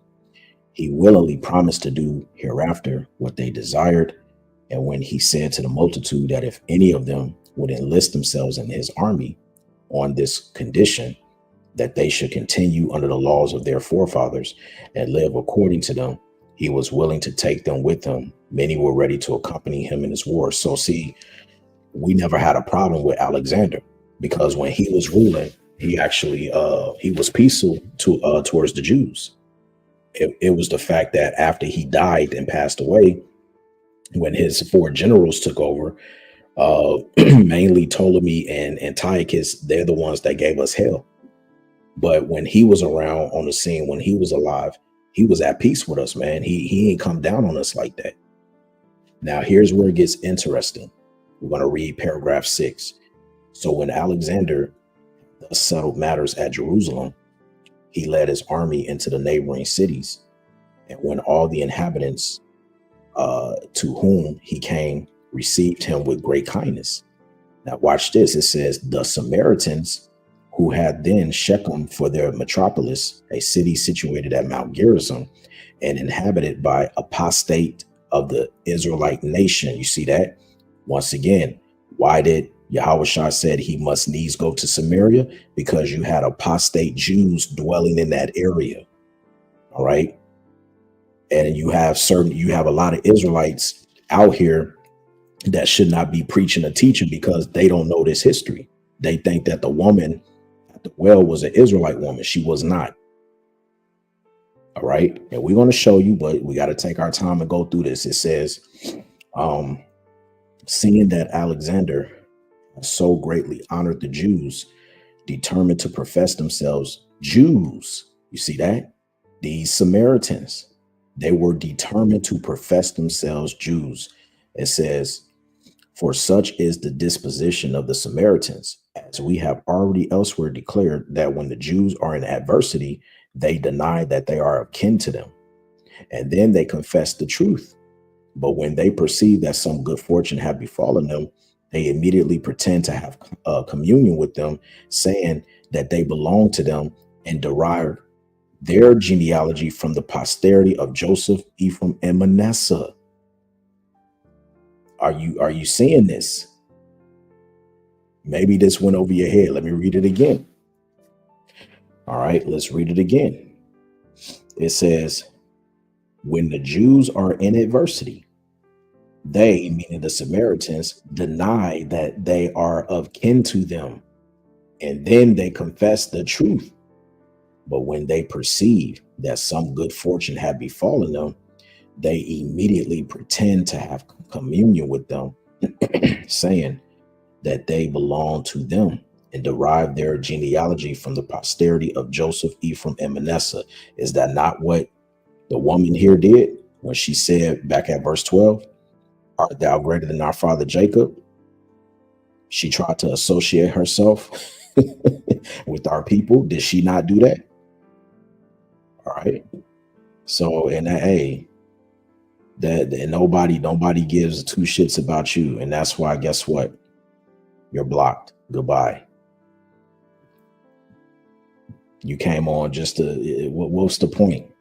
he willingly promised to do hereafter what they desired. And when he said to the multitude that if any of them would enlist themselves in his army on this condition, that they should continue under the laws of their forefathers and live according to them, he was willing to take them with him. Many were ready to accompany him in his war. So see, we never had a problem with Alexander, because when he was ruling, he actually he was peaceful towards the Jews. It was the fact that after he died and passed away, when his 4 generals took over, mainly Ptolemy and Antiochus, they're the ones that gave us hell. But when he was around on the scene, when he was alive, he was at peace with us, man. He ain't come down on us like that. Now, here's where it gets interesting. We're going to read paragraph 6. So when Alexander thus settled matters at Jerusalem, he led his army into the neighboring cities. And when all the inhabitants to whom he came received him with great kindness. Now watch this. It says, the Samaritans, who had then Shechem for their metropolis, a city situated at Mount Gerizim and inhabited by apostate of the Israelite nation. You see that? Once again, why did Yahushua said he must needs go to Samaria? Because you had apostate Jews dwelling in that area. All right. And you have a lot of Israelites out here that should not be preaching or teaching because they don't know this history. They think that the woman at the well was an Israelite woman. She was not. All right. And we're going to show you, but we got to take our time and go through this. It says, seeing that Alexander so greatly honored the Jews, determined to profess themselves Jews. You see that? These Samaritans, they were determined to profess themselves Jews. It says, for such is the disposition of the Samaritans, as we have already elsewhere declared, that when the Jews are in adversity, they deny that they are of kin to them, and then they confess the truth. But when they perceive that some good fortune have befallen them, they immediately pretend to have communion with them, saying that they belong to them and derive their genealogy from the posterity of Joseph, Ephraim, and Manasseh. Are you seeing this? Maybe this went over your head. Let me read it again. All right, let's read it again. It says, when the Jews are in adversity, they, meaning the Samaritans, deny that they are of kin to them, and then they confess the truth. But when they perceive that some good fortune had befallen them, they immediately pretend to have communion with them, saying that they belong to them and derive their genealogy from the posterity of Joseph, Ephraim, and Manasseh. Is that not what the woman here did when she said back at verse 12, art thou greater than our father Jacob? She tried to associate herself with our people. Did she not do that? All right. So in that, hey, that nobody gives 2 shits about you. And that's why, guess what? You're blocked. Goodbye. You came on just to, what's the point?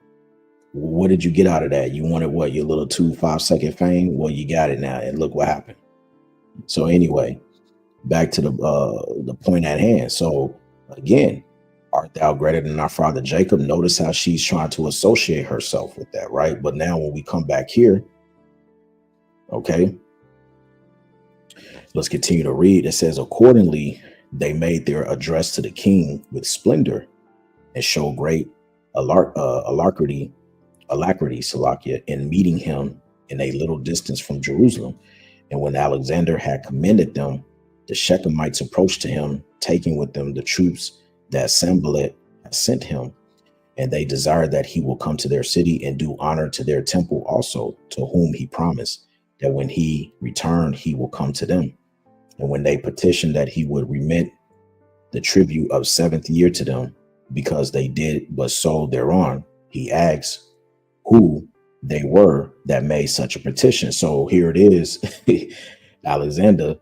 What did you get out of that? You wanted what? Your little 5-second fame? Well, you got it now. And look what happened. So anyway, back to the point at hand. So again, art thou greater than our father Jacob? Notice how she's trying to associate herself with that, right? But now when we come back here, okay, let's continue to read. It says, accordingly, they made their address to the king with splendor and showed great alacrity, Salakia, in meeting him in a little distance from Jerusalem. And when Alexander had commended them, the Shechemites approached to him, taking with them the troops that Sanballat sent him, and they desire that he will come to their city and do honor to their temple also, to whom he promised that when he returned, he will come to them. And when they petitioned that he would remit the tribute of seventh year to them, because they did but sold thereon, he asked who they were that made such a petition. So here it is. Alexander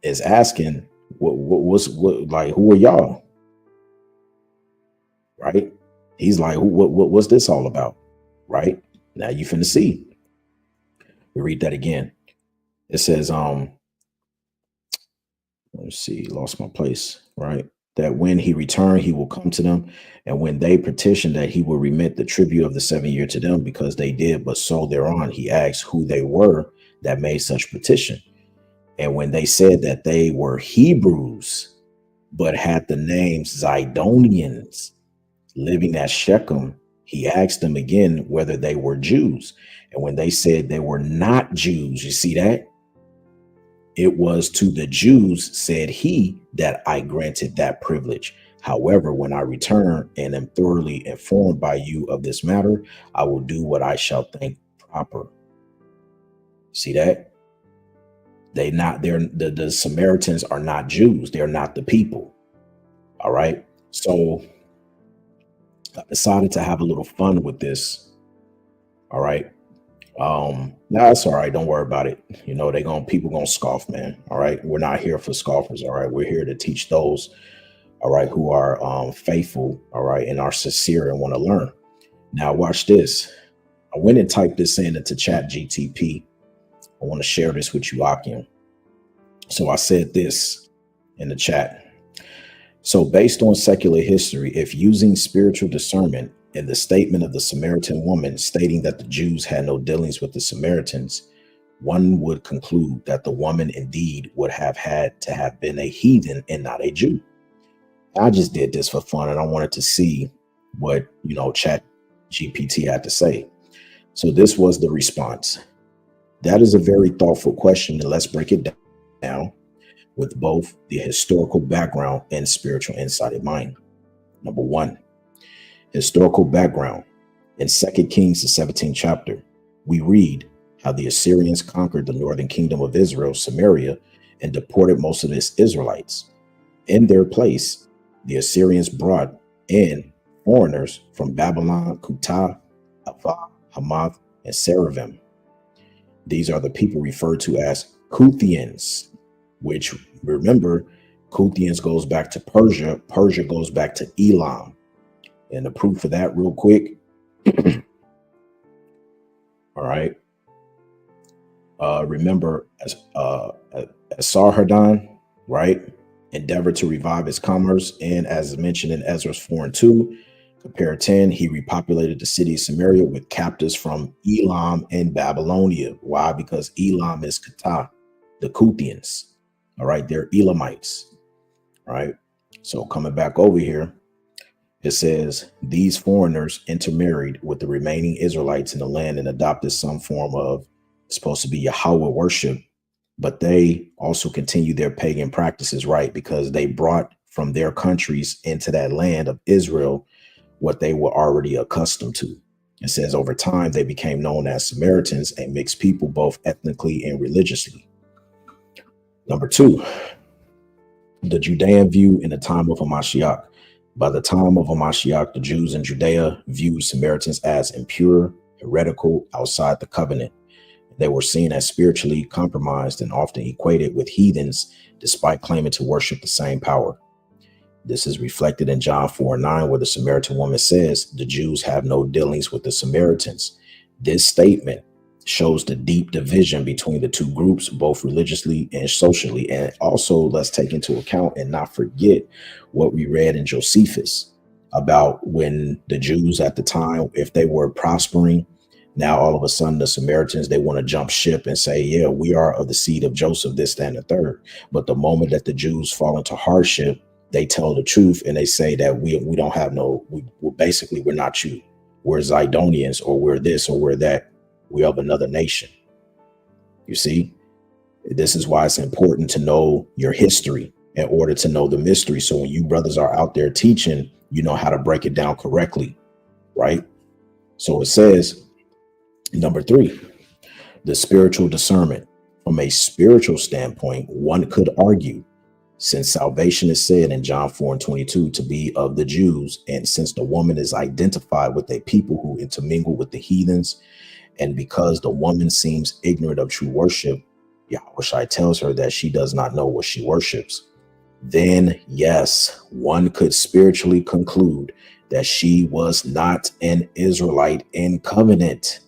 is asking, like, who are y'all? Right? He's like, what's this all about? Right? Now you finna see. We read that again. It says, let's see, lost my place, right? That when he returned, he will come to them. And when they petitioned that he will remit the tribute of the 7 year to them, because they did but sold thereon, he asked who they were that made such petition. And when they said that they were Hebrews, but had the names Zidonians, living at Shechem, he asked them again whether they were Jews. And when they said they were not Jews, you see that? It was to the Jews, said he, that I granted that privilege. However, when I return and am thoroughly informed by you of this matter, I will do what I shall think proper. See that? The Samaritans are not Jews. They're not the people. All right. So I decided to have a little fun with this. All right. That's all right. Don't worry about it. You know, people gonna scoff, man. All right. We're not here for scoffers. All right. We're here to teach those, all right, who are faithful, all right, and are sincere and want to learn. Now watch this. I went and typed this into Chat GTP. I want to share this with you, Akim. So I said this in the chat. So based on secular history, if using spiritual discernment in the statement of the Samaritan woman stating that the Jews had no dealings with the Samaritans, one would conclude that the woman indeed would have had to have been a heathen and not a Jew. I just did this for fun, and I wanted to see what, Chat GPT had to say. So this was the response. That is a very thoughtful question, and let's break it down with both the historical background and spiritual insight in mind. Number one, historical background. In 2 Kings, the 17th chapter, we read how the Assyrians conquered the northern kingdom of Israel, Samaria, and deported most of its Israelites. In their place, the Assyrians brought in foreigners from Babylon, Kutah, Ava, Hamath, and Seraphim. These are the people referred to as Kuthians, which, remember, Kuthians goes back to Persia. Persia goes back to Elam. And the proof of that real quick. All right. Remember, Sarhadon, right, endeavored to revive his commerce. And as mentioned in Ezra's 4:2, compare 10, he repopulated the city of Samaria with captives from Elam and Babylonia. Why? Because Elam is Kutah, the Kuthians. All right. They're Elamites. All right. So coming back over here, it says these foreigners intermarried with the remaining Israelites in the land and adopted some form of, it's supposed to be Yahweh worship, but they also continue their pagan practices, right? Because they brought from their countries into that land of Israel what they were already accustomed to. It says over time, they became known as Samaritans, a mixed people, both ethnically and religiously. Number two, the Judean view in the time of Hamashiach. By the time of Hamashiach, the Jews in Judea viewed Samaritans as impure, heretical, outside the covenant. They were seen as spiritually compromised and often equated with heathens, despite claiming to worship the same power. This is reflected in John 4:9, where the Samaritan woman says, the Jews have no dealings with the Samaritans. This statement shows the deep division between the two groups, both religiously and socially. And also, let's take into account and not forget what we read in Josephus about when the Jews at the time, if they were prospering, now all of a sudden the Samaritans, they want to jump ship and say, yeah, we are of the seed of Joseph, this, that, and the third. But the moment that the Jews fall into hardship, they tell the truth and they say that we don't have we're not you. We're Zidonians, or we're this, or we're that. We're of another nation. You see, this is why it's important to know your history. in order to know the mystery. So when you brothers are out there teaching, you know how to break it down correctly, right? So it says, number 3, the spiritual discernment. From a spiritual standpoint, one could argue, since salvation is said in John 4:22 to be of the Jews, and since the woman is identified with a people who intermingle with the heathens, and because the woman seems ignorant of true worship, Yahushua tells her that she does not know what she worships, then yes, one could spiritually conclude that she was not an Israelite in covenant,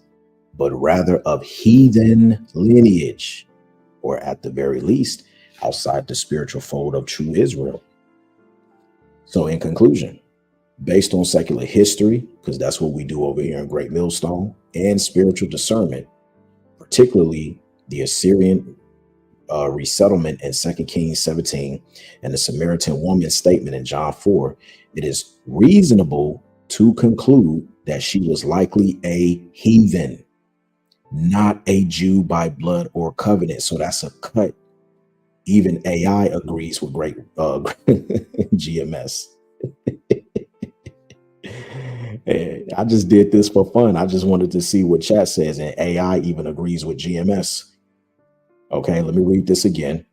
but rather of heathen lineage, or at the very least, outside the spiritual fold of true Israel. So in conclusion, based on secular history, because that's what we do over here in Great Millstone, and spiritual discernment, particularly the Assyrian resettlement in 2 Kings 17 and the Samaritan Woman statement in John 4, it is reasonable to conclude that she was likely a heathen, not a Jew by blood or covenant. So that's a cut. Even AI agrees with great GMS. I just did this for fun. I just wanted to see what chat says, and AI even agrees with GMS. Okay, let me read this again.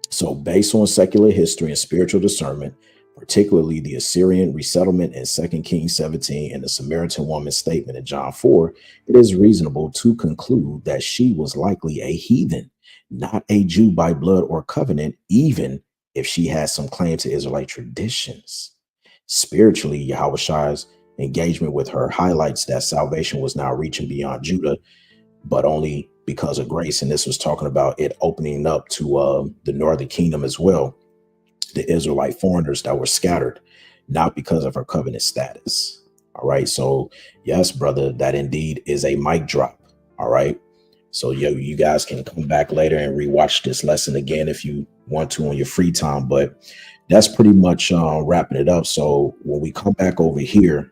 So based on secular history and spiritual discernment, particularly the Assyrian resettlement in 2 Kings 17 and the Samaritan woman statement in John 4, it is reasonable to conclude that she was likely a heathen, not a Jew by blood or covenant, even if she had some claim to Israelite traditions. Spiritually, Yahushua's engagement with her highlights that salvation was now reaching beyond Judah, but only because of grace. And this was talking about it opening up to the northern kingdom as well, the Israelite foreigners that were scattered, not because of her covenant status. All right. So yes, brother, that indeed is a mic drop. All right. So you guys can come back later and rewatch this lesson again if you want to on your free time. But that's pretty much wrapping it up. So when we come back over here,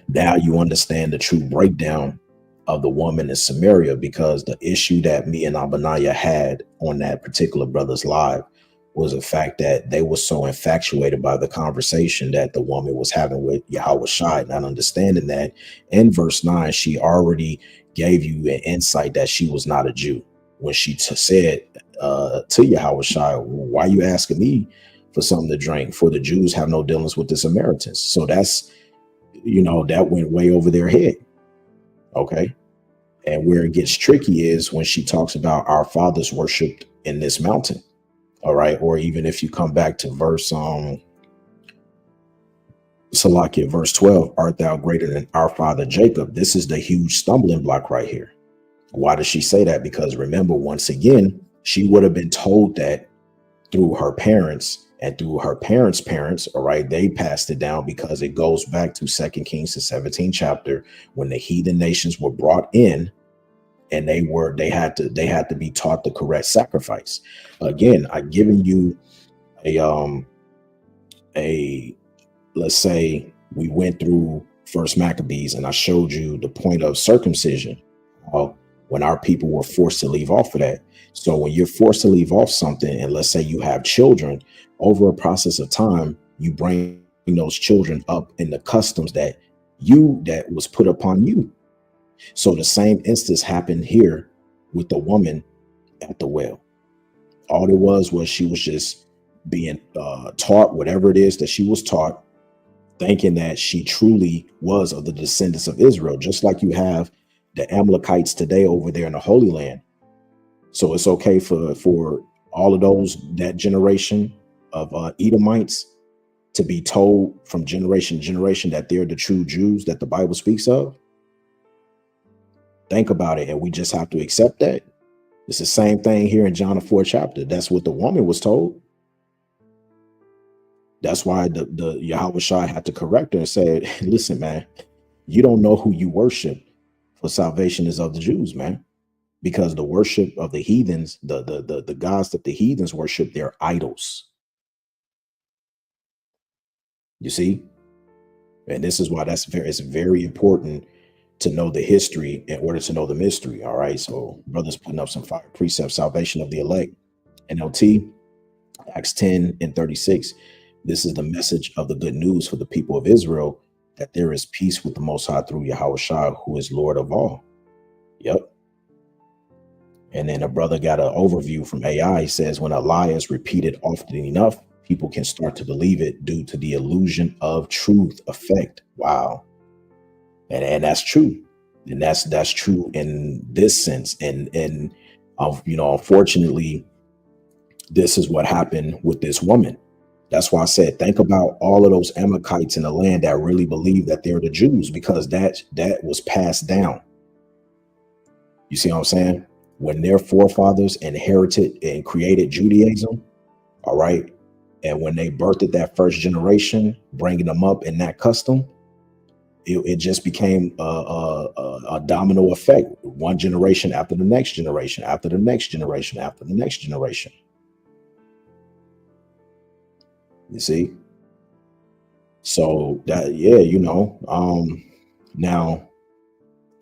now you understand the true breakdown of the woman in Samaria, because the issue that me and Abaniah had on that particular brother's live was the fact that they were so infatuated by the conversation that the woman was having with Yahushua, not understanding that in verse 9, she already gave you an insight that she was not a Jew. When she said to Yahushua, why are you asking me for something to drink? For the Jews have no dealings with the Samaritans. So that's, that went way over their head. Okay. And where it gets tricky is when she talks about our fathers worshipped in this mountain. All right. Or even if you come back to verse Salakia, verse 12, art thou greater than our father Jacob? This is the huge stumbling block right here. Why does she say that? Because remember, once again, she would have been told that through her parents and through her parents' parents. All right. They passed it down because it goes back to 2 Kings, the 17th chapter, when the heathen nations were brought in. And they had to be taught the correct sacrifice. Again, I've given you let's say we went through First Maccabees and I showed you the point of circumcision, when our people were forced to leave off of that. So when you're forced to leave off something, and let's say you have children, over a process of time, you bring those children up in the customs that was put upon you. So the same instance happened here with the woman at the well. All it was she was just being taught whatever it is that she was taught, thinking that she truly was of the descendants of Israel, just like you have the Amalekites today over there in the Holy Land. So it's okay for all of that generation of Edomites to be told from generation to generation that they're the true Jews that the Bible speaks of. Think about it, and we just have to accept that. It's the same thing here in John 4 chapter. That's what the woman was told. That's why the Yahushua had to correct her and say, listen, man, you don't know who you worship, for salvation is of the Jews, man. Because the worship of the heathens, the gods that the heathens worship, they're idols. You see? And this is why it's very important to know the history in order to know the mystery. All right. So brothers putting up some fire precepts, salvation of the elect. NLT, Acts 10 and 36. This is the message of the good news for the people of Israel, that there is peace with the Most High through Yahushua, who is Lord of all. Yep. And then a brother got an overview from AI. He says, when a lie is repeated often enough, people can start to believe it due to the illusion of truth effect. Wow. And that's true. And that's true in this sense. And unfortunately, this is what happened with this woman. That's why I said, think about all of those Amalekites in the land that really believe that they're the Jews, because that was passed down. You see what I'm saying? When their forefathers inherited and created Judaism, all right, and when they birthed that first generation, bringing them up in that custom, it just became a domino effect. One generation after the next generation, after the next generation, after the next generation. You see? So that, now,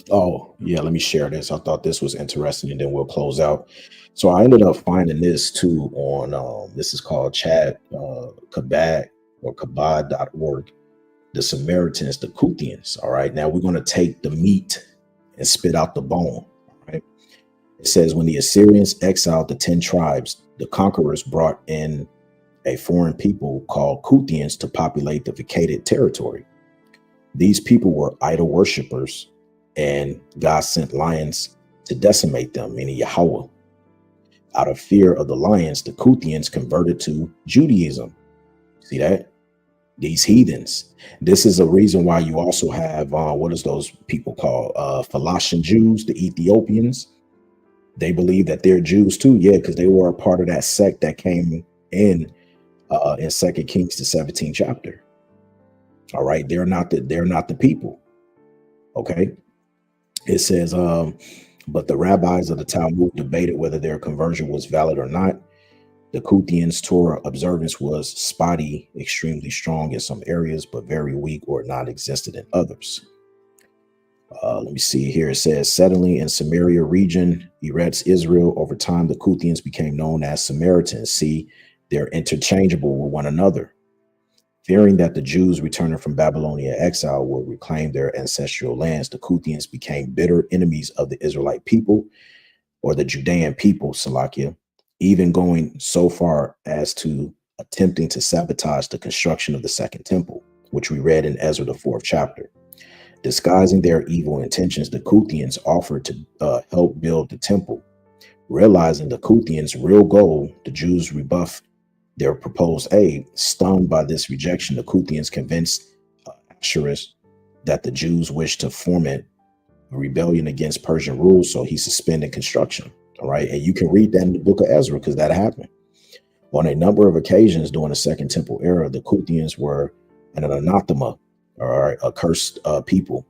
oh, yeah, let me share this. I thought this was interesting, and then we'll close out. So I ended up finding this too on, this is called Kabad or Kabad.org. The Samaritans, the Kuthians. All right. Now we're going to take the meat and spit out the bone. All right. It says, when the Assyrians exiled the 10 tribes, the conquerors brought in a foreign people called Kuthians to populate the vacated territory. These people were idol worshippers, and God sent lions to decimate them, meaning Yahweh. Out of fear of the lions, the Kuthians converted to Judaism. See that? These heathens. This is a reason why you also have, what is those people called? Phalasian Jews, the Ethiopians. They believe that they're Jews too. Yeah, because they were a part of that sect that came in 2 Kings, the 17th chapter. All right. They're not the people. Okay. It says, but the rabbis of the Talmud debated whether their conversion was valid or not. The Kuthians' Torah observance was spotty, extremely strong in some areas, but very weak or non-existent in others. Let me see here. It says, settling in Samaria region, Eretz Israel, over time, the Kuthians became known as Samaritans. See, they're interchangeable with one another. Fearing that the Jews returning from Babylonian exile will reclaim their ancestral lands, the Kuthians became bitter enemies of the Israelite people, or the Judean people, Salakia, even going so far as to attempting to sabotage the construction of the second temple, which we read in Ezra, the 4th chapter. Disguising their evil intentions, the Kuthians offered to help build the temple. Realizing the Kuthians' real goal, the Jews rebuffed their proposed aid. Stunned by this rejection, the Kuthians convinced Ashurus that the Jews wished to foment a rebellion against Persian rule, so he suspended construction. All right. And you can read that in the book of Ezra, because that happened. On a number of occasions during the Second Temple era, the Kuthians were an anathema, or a cursed people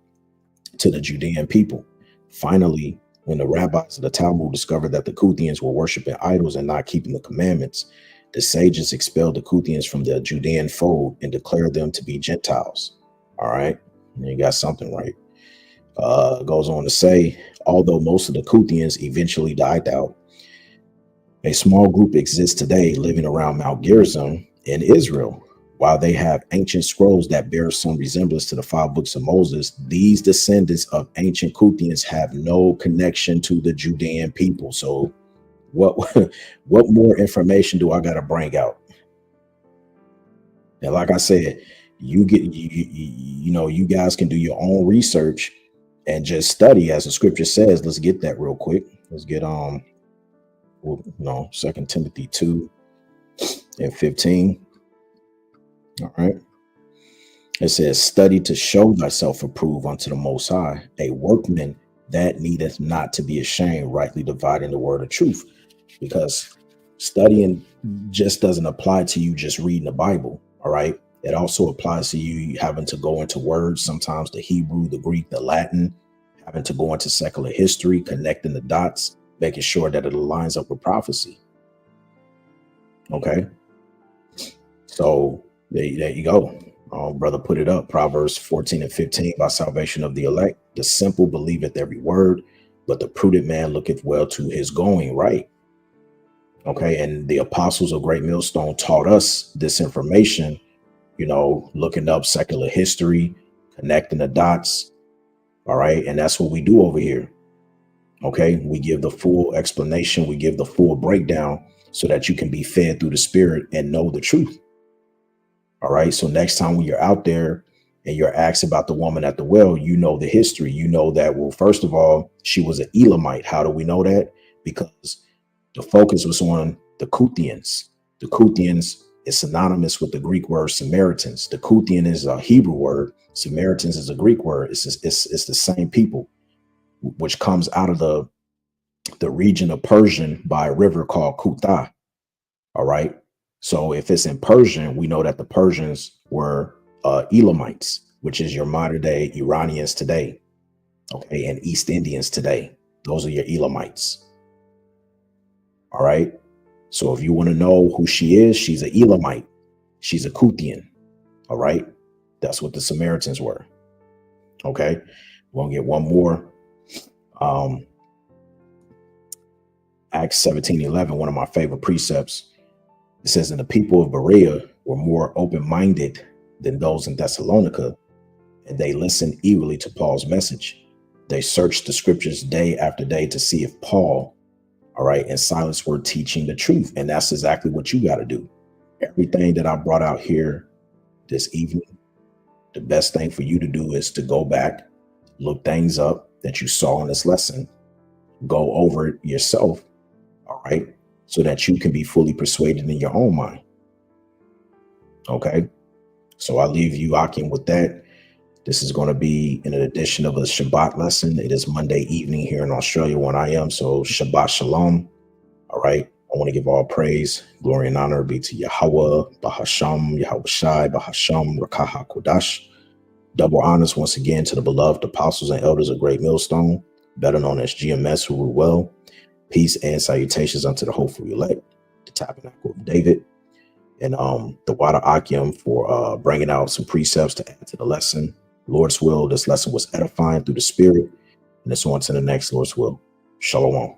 to the Judean people. Finally, when the rabbis of the Talmud discovered that the Kuthians were worshiping idols and not keeping the commandments, the sages expelled the Kuthians from the Judean fold and declared them to be Gentiles. All right. And you got something right. Goes on to say, although most of the Kuthians eventually died out, a small group exists today living around Mount Gerizim in Israel. While they have ancient scrolls that bear some resemblance to the 5 books of Moses, these descendants of ancient Kuthians have no connection to the Judean people. So what more information do I got to bring out? And like I said, you guys can do your own research and just study as the scripture says. Let's get that real quick. Let's get 2 Timothy 2 and 15. All right. It says, study to show thyself approved unto the Most High, a workman that needeth not to be ashamed, rightly dividing the word of truth. Because studying just doesn't apply to you just reading the Bible. All right. It also applies to you having to go into words, sometimes the Hebrew, the Greek, the Latin, having to go into secular history, connecting the dots, making sure that it aligns up with prophecy. Okay. So there you go. Brother put it up. Proverbs 14 and 15, by salvation of the elect, the simple believeth every word, but the prudent man looketh well to his going. Right. Okay. And the apostles of Great Millstone taught us this information, looking up secular history, connecting the dots. All right. And that's what we do over here. Okay. We give the full explanation, we give the full breakdown so that you can be fed through the spirit and know the truth. All right. So next time when you're out there and you're asked about the woman at the well, you know the history. You know that, well, first of all, she was an Elamite. How do we know that? Because the focus was on the Kuthians. The Kuthians is synonymous with the Greek word Samaritans. The Kuthian is a Hebrew word. Samaritans is a Greek word. It's the same people, which comes out of the region of Persian by a river called Kutha. All right. So if it's in Persian, we know that the Persians were Elamites, which is your modern day Iranians today. Okay. And East Indians today. Those are your Elamites. All right. So if you want to know who she is, she's an Elamite. She's a Kuthian. All right. That's what the Samaritans were. Okay. We're going to get one more. Acts 17:11, one of my favorite precepts. It says, and the people of Berea were more open-minded than those in Thessalonica, and they listened eagerly to Paul's message. They searched the scriptures day after day to see if Paul, all right, and Silas were teaching the truth. And that's exactly what you got to do. Everything that I brought out here this evening, the best thing for you to do is to go back, look things up that you saw in this lesson, go over it yourself, all right, so that you can be fully persuaded in your own mind. Okay. So I leave you, Akim, with that. This is going to be an edition of a Shabbat lesson. It is Monday evening here in Australia when I am. So Shabbat Shalom. All right. I want to give all praise, glory, and honor be to Yahweh, Bahasham, Yahweh Shai, Bahasham, Rakaha Kodash. Double honors once again to the beloved apostles and elders of Great Millstone, better known as GMS, who rule well. Peace and salutations unto the hopeful elect, the tabernacle of David, and the Wada Akim for bringing out some precepts to add to the lesson. Lord's will, this lesson was edifying through the spirit, and it's on to the next Lord's will. Shalom.